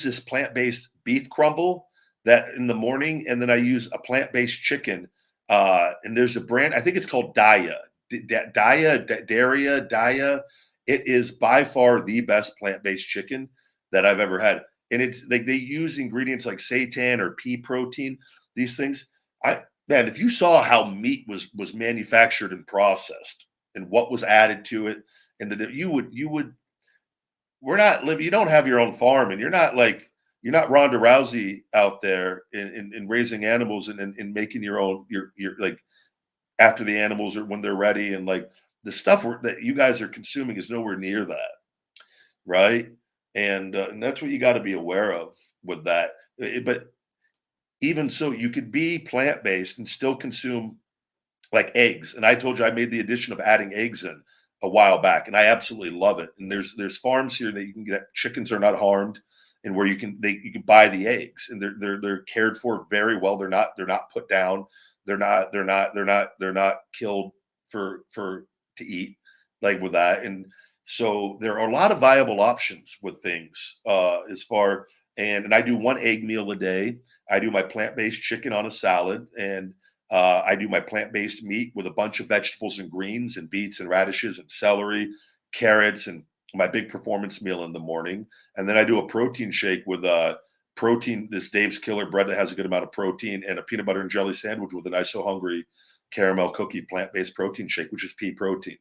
this plant-based beef crumble that in the morning, and then I use a plant-based chicken. And there's a brand, I think it's called Daya. Daya. It is by far the best plant-based chicken that I've ever had. And it's like they use ingredients like seitan or pea protein, these things. I Man, if you saw how meat was manufactured and processed and what was added to it, and that you would we're not living. You don't have your own farm, and you're not Ronda Rousey out there in raising animals and making your own your like after the animals or when they're ready and like the stuff that you guys are consuming is nowhere near that, right? And that's what you got to be aware of with that. But even so, you could be plant based and still consume like eggs. And I told you I made the addition of adding eggs in a while back, and I absolutely love it. And there's farms here that you can get chickens are not harmed, and where you can buy the eggs, and they're cared for very well. They're not put down. They're not killed for to eat like with that. And so there are a lot of viable options with things as far and I do one egg meal a day. I do my plant based chicken on a salad and I do my plant-based meat with a bunch of vegetables and greens and beets and radishes and celery, carrots, and my big performance meal in the morning. And then I do a protein shake with protein, this Dave's Killer bread that has a good amount of protein, and a peanut butter and jelly sandwich with an I So Hungry caramel cookie plant-based protein shake, which is pea protein.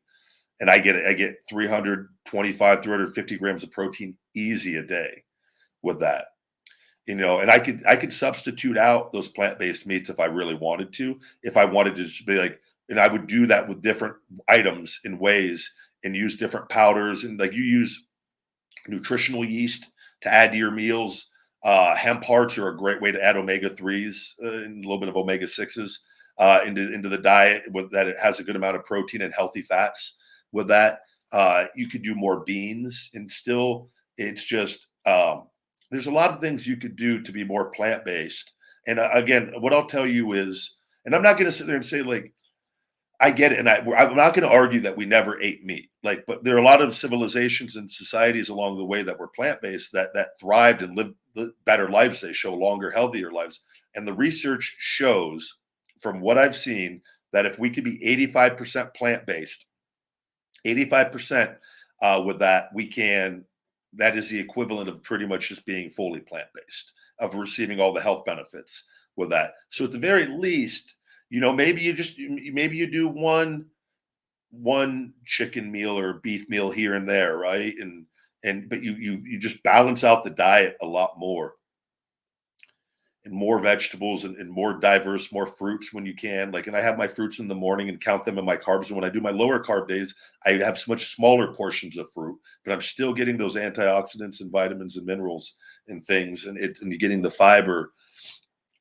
And I get 325, 350 grams of protein easy a day with that. And I could substitute out those plant-based meats if I really wanted to, if I wanted to just be like, and I would do that with different items in ways and use different powders. And like you use nutritional yeast to add to your meals. Hemp hearts are a great way to add omega-3s and a little bit of omega-6s into the diet with that. It has a good amount of protein and healthy fats with that. You could do more beans and still it's just, there's a lot of things you could do to be more plant based. And again, what I'll tell you is, and I'm not going to sit there and say like I get it, and I'm not going to argue that we never ate meat. Like, but there are a lot of civilizations and societies along the way that were plant based that thrived and lived better lives. They show longer, healthier lives, and the research shows, from what I've seen, that if we could be 85% plant based, 85% with that, we can that is the equivalent of pretty much just being fully plant-based, of receiving all the health benefits with that. So at the very least, maybe you do one chicken meal or beef meal here and there, right? And but you just balance out the diet a lot more and more vegetables and more diverse, more fruits when you can. Like, and I have my fruits in the morning and count them in my carbs. And when I do my lower carb days, I have much smaller portions of fruit, but I'm still getting those antioxidants and vitamins and minerals and things. And you're getting the fiber.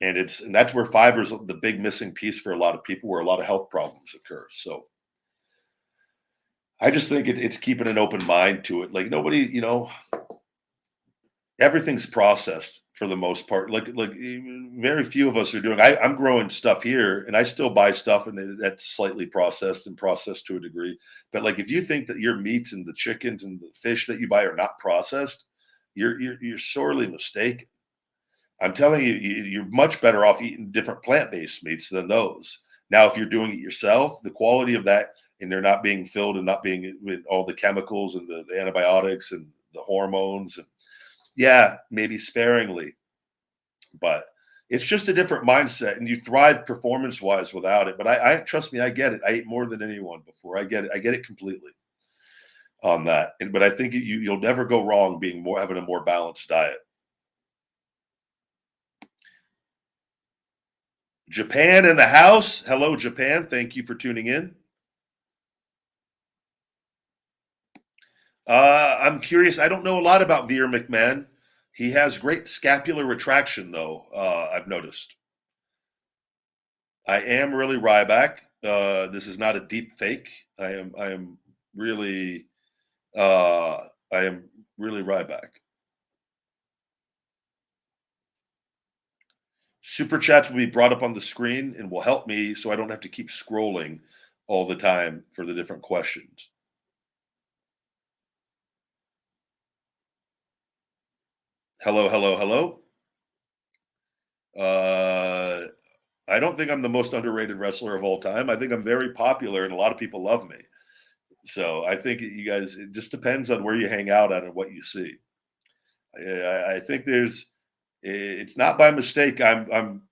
And that's where fiber is the big missing piece for a lot of people, where a lot of health problems occur. So I just think it's keeping an open mind to it. Like nobody, everything's processed for the most part. Very few of us are doing. I'm growing stuff here, and I still buy stuff, and that's slightly processed and processed to a degree. But like, if you think that your meats and the chickens and the fish that you buy are not processed, you're sorely mistaken. I'm telling you, you're much better off eating different plant-based meats than those. Now, if you're doing it yourself, the quality of that, and they're not being filled and not being with all the chemicals and the antibiotics and the hormones, and yeah, maybe sparingly, but it's just a different mindset, and you thrive performance-wise without it. But I trust me, I get it. I ate more than anyone before. I get it. I get it completely on that. But I think you'll never go wrong being more having a more balanced diet. Japan in the house. Hello, Japan. Thank you for tuning in. I'm curious. I don't know a lot about Veer McMahon. He has great scapular retraction, though. I've noticed. I am really Ryback. This is not a deep fake. I am really. I am really Ryback. Super chats will be brought up on the screen and will help me so I don't have to keep scrolling all the time for the different questions. Hello, hello, hello. I don't think I'm the most underrated wrestler of all time. I think I'm very popular and a lot of people love me. So I think you guys, it just depends on where you hang out at and what you see. I think it's not by mistake. I'm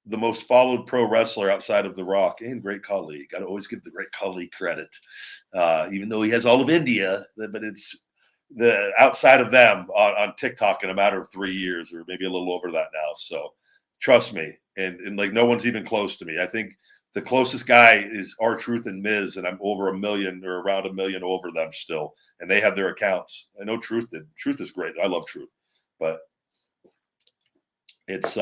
the most followed pro wrestler outside of The Rock and great colleague. I always give the great colleague credit, even though he has all of India. But it's the outside of them on TikTok in a matter of 3 years, or maybe a little over that now. So trust me, and like no one's even close to me. I think the closest guy is R-Truth and Miz, and I'm over a million or around a million over them still, and they have their accounts. I know Truth did. Truth is great. I love Truth, but it's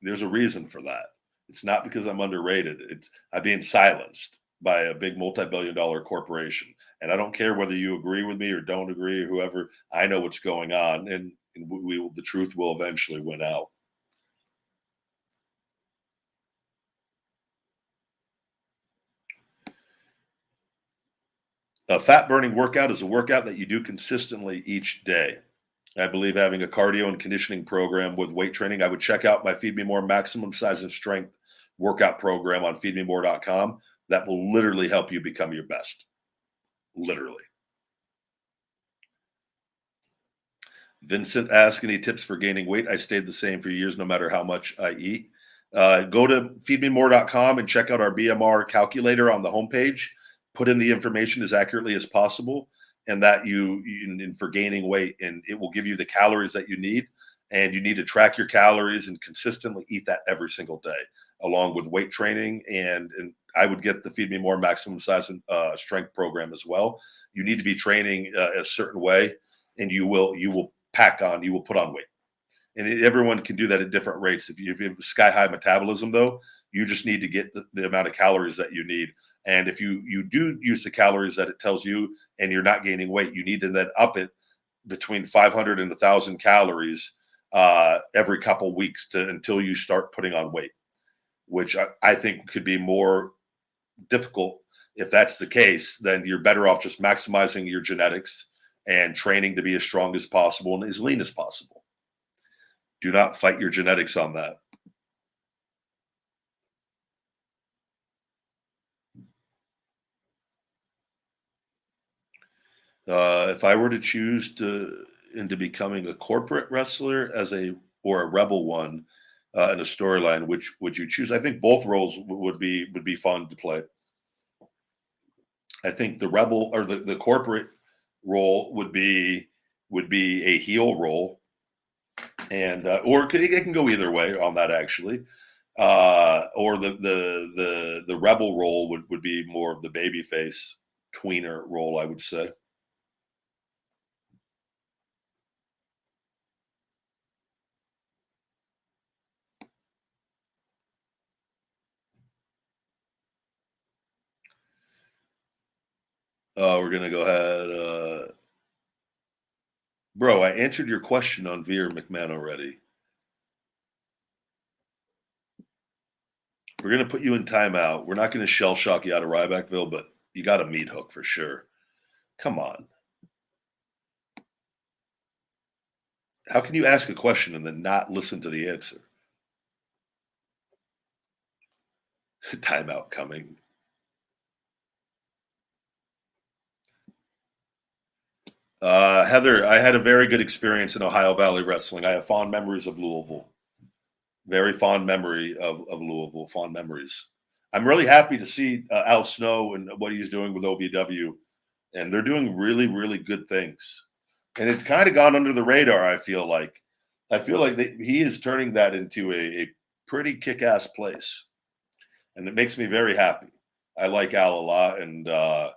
there's a reason for that. It's not because I'm underrated. I'm being silenced by a big multi-billion-dollar corporation, and I don't care whether you agree with me or don't agree or whoever. I know what's going on, and the truth will eventually win out. A fat burning workout is a workout that you do consistently each day. I believe having a cardio and conditioning program with weight training. I would check out my Feed Me More maximum size and strength workout program on feedmemore.com. That will literally help you become your best. Literally. Vincent asked, any tips for gaining weight? I stayed the same for years, no matter how much I eat. Go to feedmemore.com and check out our BMR calculator on the homepage. Put in the information as accurately as possible, and that for gaining weight, and it will give you the calories that you need. And you need to track your calories and consistently eat that every single day, along with weight training. And I would get the Feed Me More maximum size and strength program as well. You need to be training a certain way, and you will put on weight. And everyone can do that at different rates. If you have sky high metabolism, though, you just need to get the amount of calories that you need. And if you do use the calories that it tells you, and you're not gaining weight, you need to then up it between 500 and 1,000 calories every couple weeks until you start putting on weight, which I think could be more difficult. If that's the case, then you're better off just maximizing your genetics and training to be as strong as possible and as lean as possible. Do not fight your genetics on that. If I were to choose into becoming a corporate wrestler or a rebel one in a storyline, which would you choose? I think both roles would be fun to play. I think the rebel or the corporate role would be a heel role, and or it can go either way on that actually. Or the rebel role would be more of the babyface tweener role, I would say. We're gonna go ahead. Bro, I answered your question on Veer McMahon already. We're going to put you in timeout. We're not going to shell shock you out of Rybackville, but you got a meat hook for sure. Come on. How can you ask a question and then not listen to the answer? Timeout coming. Heather, I had a very good experience in Ohio Valley Wrestling. I have fond memories of Louisville. Very fond memory of Louisville. Fond memories. I'm really happy to see Al Snow and what he's doing with OVW, and they're doing really, really good things. And it's kind of gone under the radar. I feel like he is turning that into a pretty kick-ass place, and it makes me very happy. I like Al a lot, and I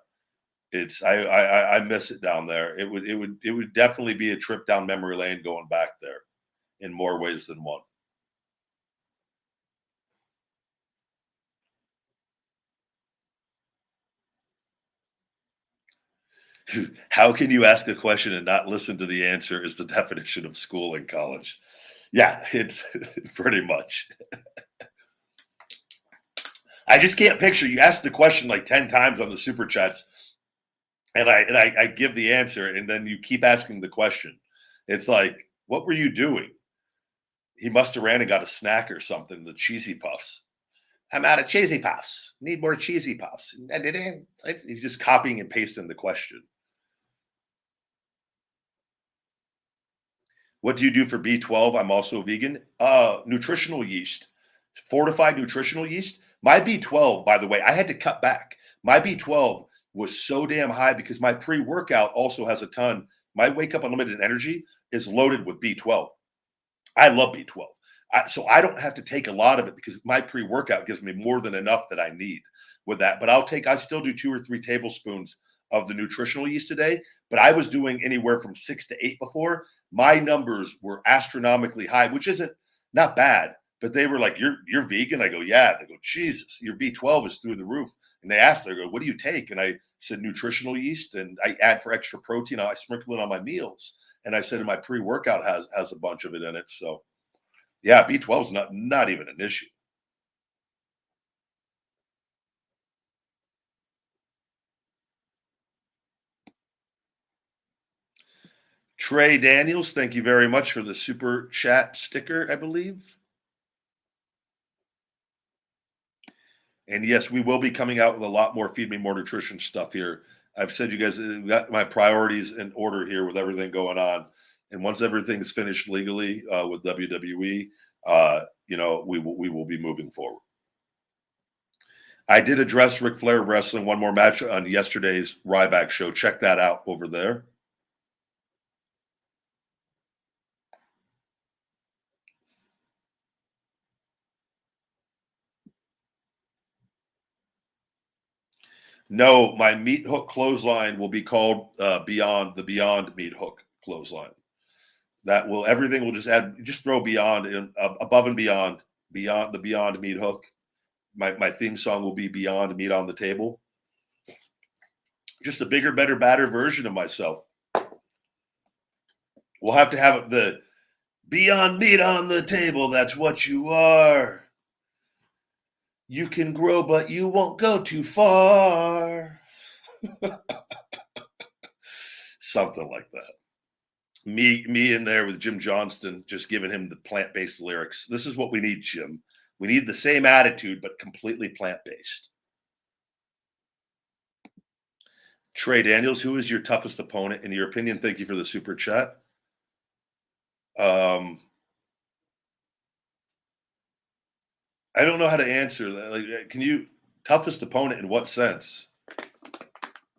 miss it down there. It would definitely be a trip down memory lane going back there in more ways than one. How can you ask a question and not listen to the answer is the definition of school and college. Yeah, it's pretty much. I just can't picture you ask the question like 10 times on the super chats and I give the answer and then you keep asking the question. It's like, what were you doing? He must have ran and got a snack or something, the cheesy puffs. I'm out of cheesy puffs. Need more cheesy puffs. He's just copying and pasting the question. What do you do for B12? I'm also vegan. Nutritional yeast, fortified nutritional yeast. My B12, by the way, I had to cut back. My B12 was so damn high because my pre-workout also has a ton. My Wake Up Unlimited Energy is loaded with B12. I love B12. So I don't have to take a lot of it because my pre-workout gives me more than enough that I need with that. But I still do 2 or 3 tablespoons of the nutritional yeast today, but I was doing anywhere from 6 to 8 before. My numbers were astronomically high, which isn't not bad, but they were like, you're vegan? I go, yeah. They go, Jesus, your B12 is through the roof. And they asked, they go, what do you take? And I said, nutritional yeast, and I add for extra protein. I sprinkle it on my meals. And I said, and my pre-workout has a bunch of it in it. So yeah, B12 is not even an issue. Trey Daniels, thank you very much for the super chat sticker, I believe. And yes, we will be coming out with a lot more Feed Me More Nutrition stuff here. I've said you guys got my priorities in order here with everything going on. And once everything's finished legally with WWE, we will be moving forward. I did address Ric Flair wrestling one more match on yesterday's Ryback show. Check that out over there. No, my meat hook clothesline will be called Beyond Meat Hook clothesline. Everything will just throw beyond in above and beyond the Beyond Meat Hook. My theme song will be Beyond Meat on the Table. Just a bigger, better, badder version of myself. We'll have to have the Beyond Meat on the Table. That's what you are. You can grow, but you won't go too far. Something like that. Me in there with Jim Johnston, just giving him the plant-based lyrics. This is what we need, Jim. We need the same attitude, but completely plant-based. Trey Daniels, who is your toughest opponent in your opinion? Thank you for the super chat. I don't know how to answer that. Like, can you toughest opponent in what sense?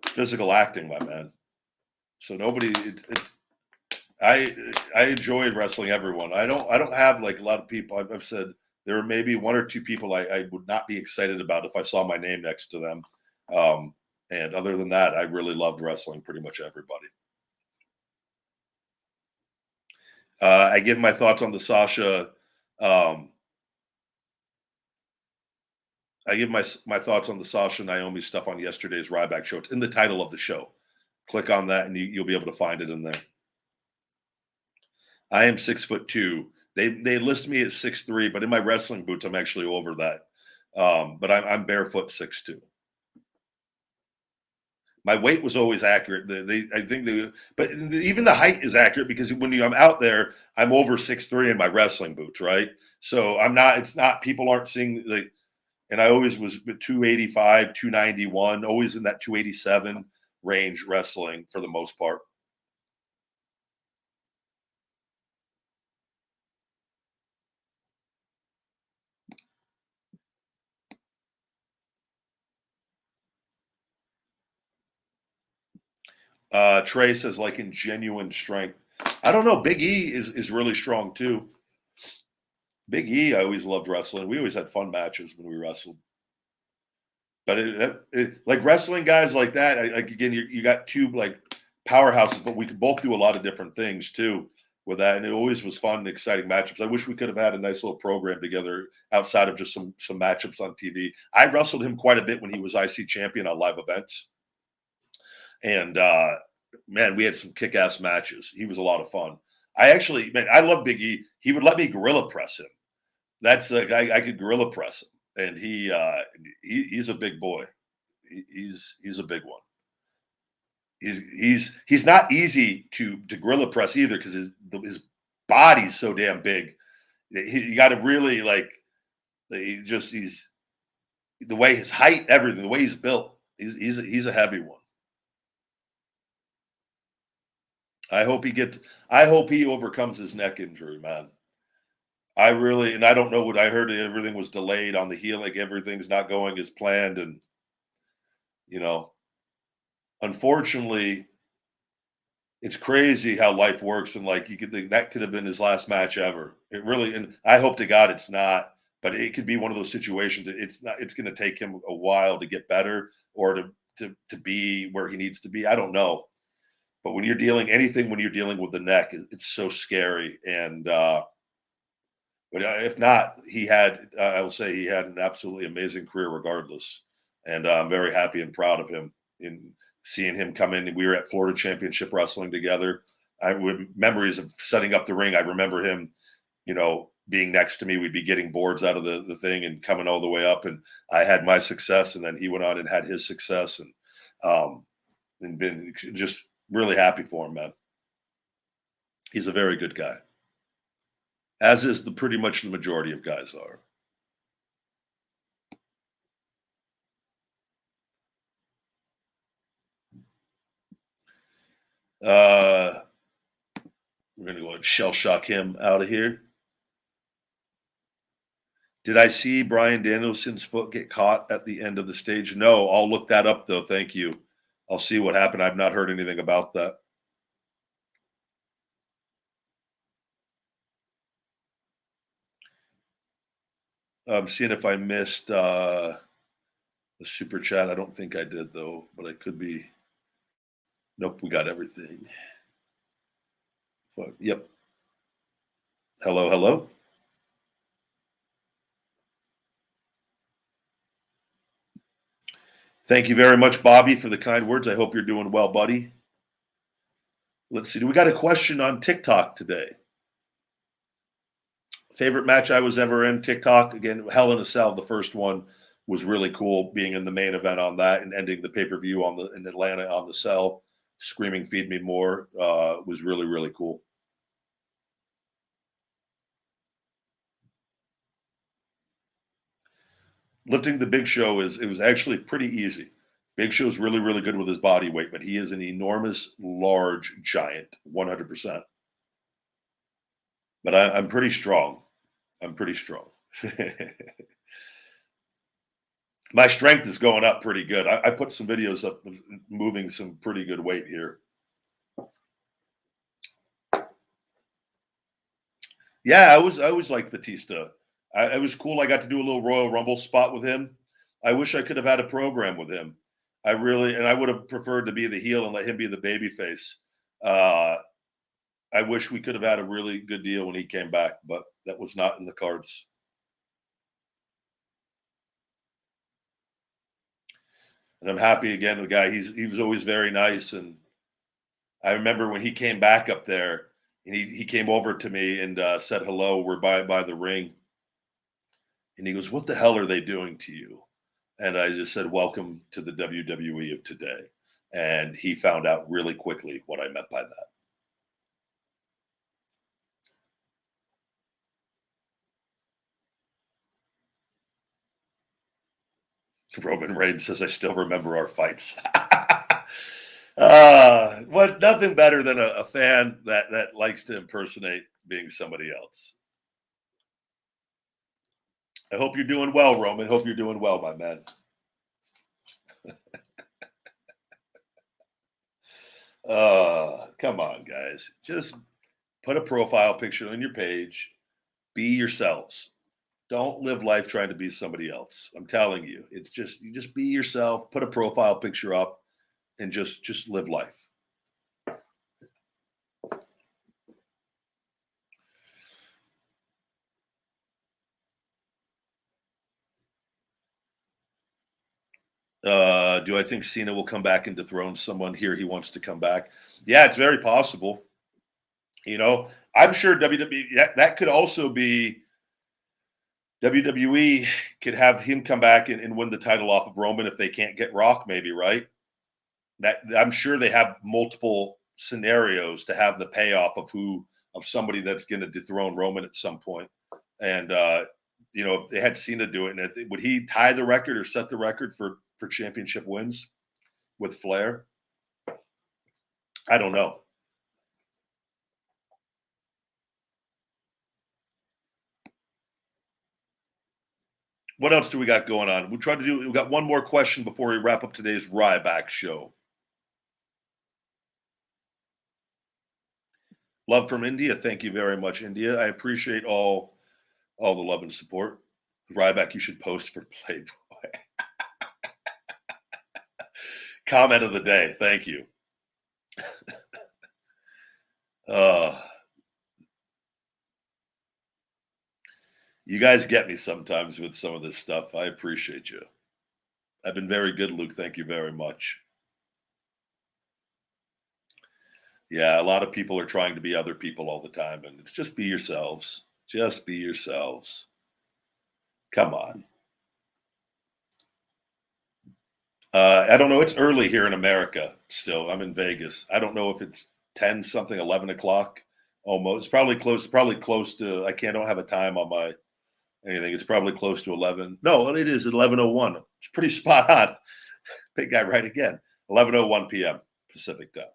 Physical acting, my man. So nobody. I enjoyed wrestling everyone. I don't have like a lot of people. I've said there are maybe 1 or 2 people I would not be excited about if I saw my name next to them. And other than that, I really loved wrestling pretty much everybody. I give my thoughts on the Sasha. I give my thoughts on the Sasha Naomi stuff on yesterday's Ryback show. It's in the title of the show. Click on that, and you'll be able to find it in there. I am 6'2". They list me at 6'3", but in my wrestling boots, I'm actually over that. But I'm barefoot 6'2". My weight was always accurate. I think but even the height is accurate because I'm out there, I'm over 6'3" in my wrestling boots, right? So I'm not. It's not. People aren't seeing like. And I always was 285, 291, always in that 287 range wrestling for the most part. Trey says like in genuine strength. I don't know. Big E is really strong too. Big E, I always loved wrestling. We always had fun matches when we wrestled. But like wrestling guys like that, like again, you got two like powerhouses, but we could both do a lot of different things too with that, and it always was fun and exciting matchups. I wish we could have had a nice little program together outside of just some matchups on TV. I wrestled him quite a bit when he was IC champion on live events, and man, we had some kick-ass matches. He was a lot of fun. I love Big E. He would let me gorilla press him. That's a guy I could gorilla press him, and he's a big boy. He's a big one. He's not easy to gorilla press either because his body's so damn big. You got to really like he's the way his height, everything, the way he's built. He's a heavy one. I hope he gets. I hope he overcomes his neck injury, man. And I don't know what I heard. Everything was delayed on the heel, like everything's not going as planned, and you know, unfortunately, it's crazy how life works. And like that could have been his last match ever. It really, and I hope to God it's not. But it could be one of those situations that it's not. It's going to take him a while to get better or to be where he needs to be. I don't know. But when you're dealing with the neck, it's so scary. And but if not, I will say he had an absolutely amazing career regardless. And I'm very happy and proud of him in seeing him come in. We were at Florida Championship Wrestling together. I would memories of setting up the ring. I remember him, being next to me. We'd be getting boards out of the thing and coming all the way up. And I had my success, and then he went on and had his success, and been just really happy for him, man. He's a very good guy, as is pretty much the majority of guys are. We're gonna go and shell shock him out of here. Did I see Brian Danielson's foot get caught at the end of the stage? No, I'll look that up though. Thank you. I'll see what happened. I've not heard anything about that. I'm seeing if I missed the super chat. I don't think I did though, but I could be. Nope, we got everything. Yep. Hello, hello. Thank you very much, Bobby, for the kind words. I hope you're doing well, buddy. Let's see. Do we got a question on TikTok today? Favorite match I was ever in TikTok? Again, Hell in a Cell, the first one was really cool. Being in the main event on that and ending the pay-per-view in Atlanta on the Cell, screaming "Feed me more" was really, really cool. Lifting the Big Show it was actually pretty easy. Big Show's really, really good with his body weight, but he is an enormous, large giant, 100%. But I'm pretty strong. I'm pretty strong. My strength is going up pretty good. I put some videos up of moving some pretty good weight here. Yeah, I always liked Batista. It was cool. I got to do a little Royal Rumble spot with him. I wish I could have had a program with him. I would have preferred to be the heel and let him be the baby face. I wish we could have had a really good deal when he came back, but that was not in the cards. And I'm happy again. The guy, he was always very nice. And I remember when he came back up there, and he came over to me and said hello. We're by the ring, And he goes, "What the hell are they doing to you?" And I just said, "Welcome to the WWE of today." And he found out really quickly what I meant by that. Roman Reigns says, "I still remember our fights." What? Nothing better than a fan that likes to impersonate being somebody else. I hope you're doing well, Roman. Hope you're doing well, my man. Come on, guys. Just put a profile picture on your page. Be yourselves. Don't live life trying to be somebody else. I'm telling you, it's just you just be yourself. Put a profile picture up, and just live life. Do I think Cena will come back and dethrone someone here? He wants to come back. Yeah, it's very possible. I'm sure WWE that could also be WWE could have him come back and win the title off of Roman if they can't get Rock, maybe, right? That I'm sure they have multiple scenarios to have the payoff of somebody that's going to dethrone Roman at some point. And if they had Cena do it, and would he tie the record or set the record for championship wins with Flair? I don't know. What else do we got going on? We got one more question before we wrap up today's Ryback show. Love from India. Thank you very much, India. I appreciate all the love and support. Ryback, you should post for Playboy. Comment of the day. Thank you. You guys get me sometimes with some of this stuff. I appreciate you. I've been very good, Luke. Thank you very much. Yeah, a lot of people are trying to be other people all the time, and it's just be yourselves. Just be yourselves. Come on. I don't know. It's early here in America still. I'm in Vegas. I don't know if it's 10 something, 11 o'clock almost. It's probably close to, I don't have a time on my anything. It's probably close to 11. No, it is 11:01. It's pretty spot on. Big guy right again. 11:01 p.m. Pacific time.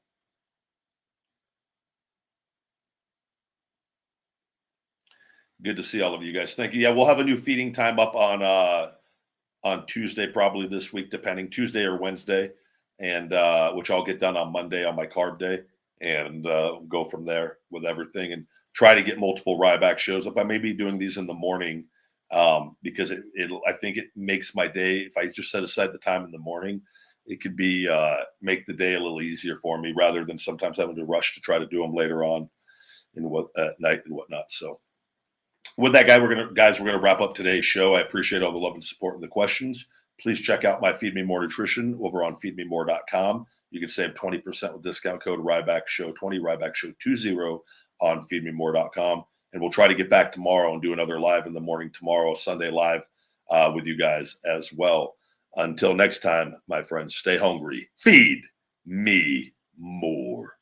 Good to see all of you guys. Thank you. Yeah, we'll have a new feeding time up on Tuesday, probably this week, depending Tuesday or Wednesday, and which I'll get done on Monday on my carb day, and go from there with everything, and try to get multiple Ryback shows up. I may be doing these in the morning because I think it makes my day. If I just set aside the time in the morning, it could be make the day a little easier for me rather than sometimes having to rush to try to do them later on at night and whatnot. So with that, we're gonna wrap up today's show. I appreciate all the love and support and the questions. Please check out my Feed Me More Nutrition over on feedmemore.com. You can save 20% with discount code RYBACKSHOW20, RYBACKSHOW20 on feedmemore.com. And we'll try to get back tomorrow and do another live in the morning tomorrow, Sunday live with you guys as well. Until next time, my friends, stay hungry. Feed me more.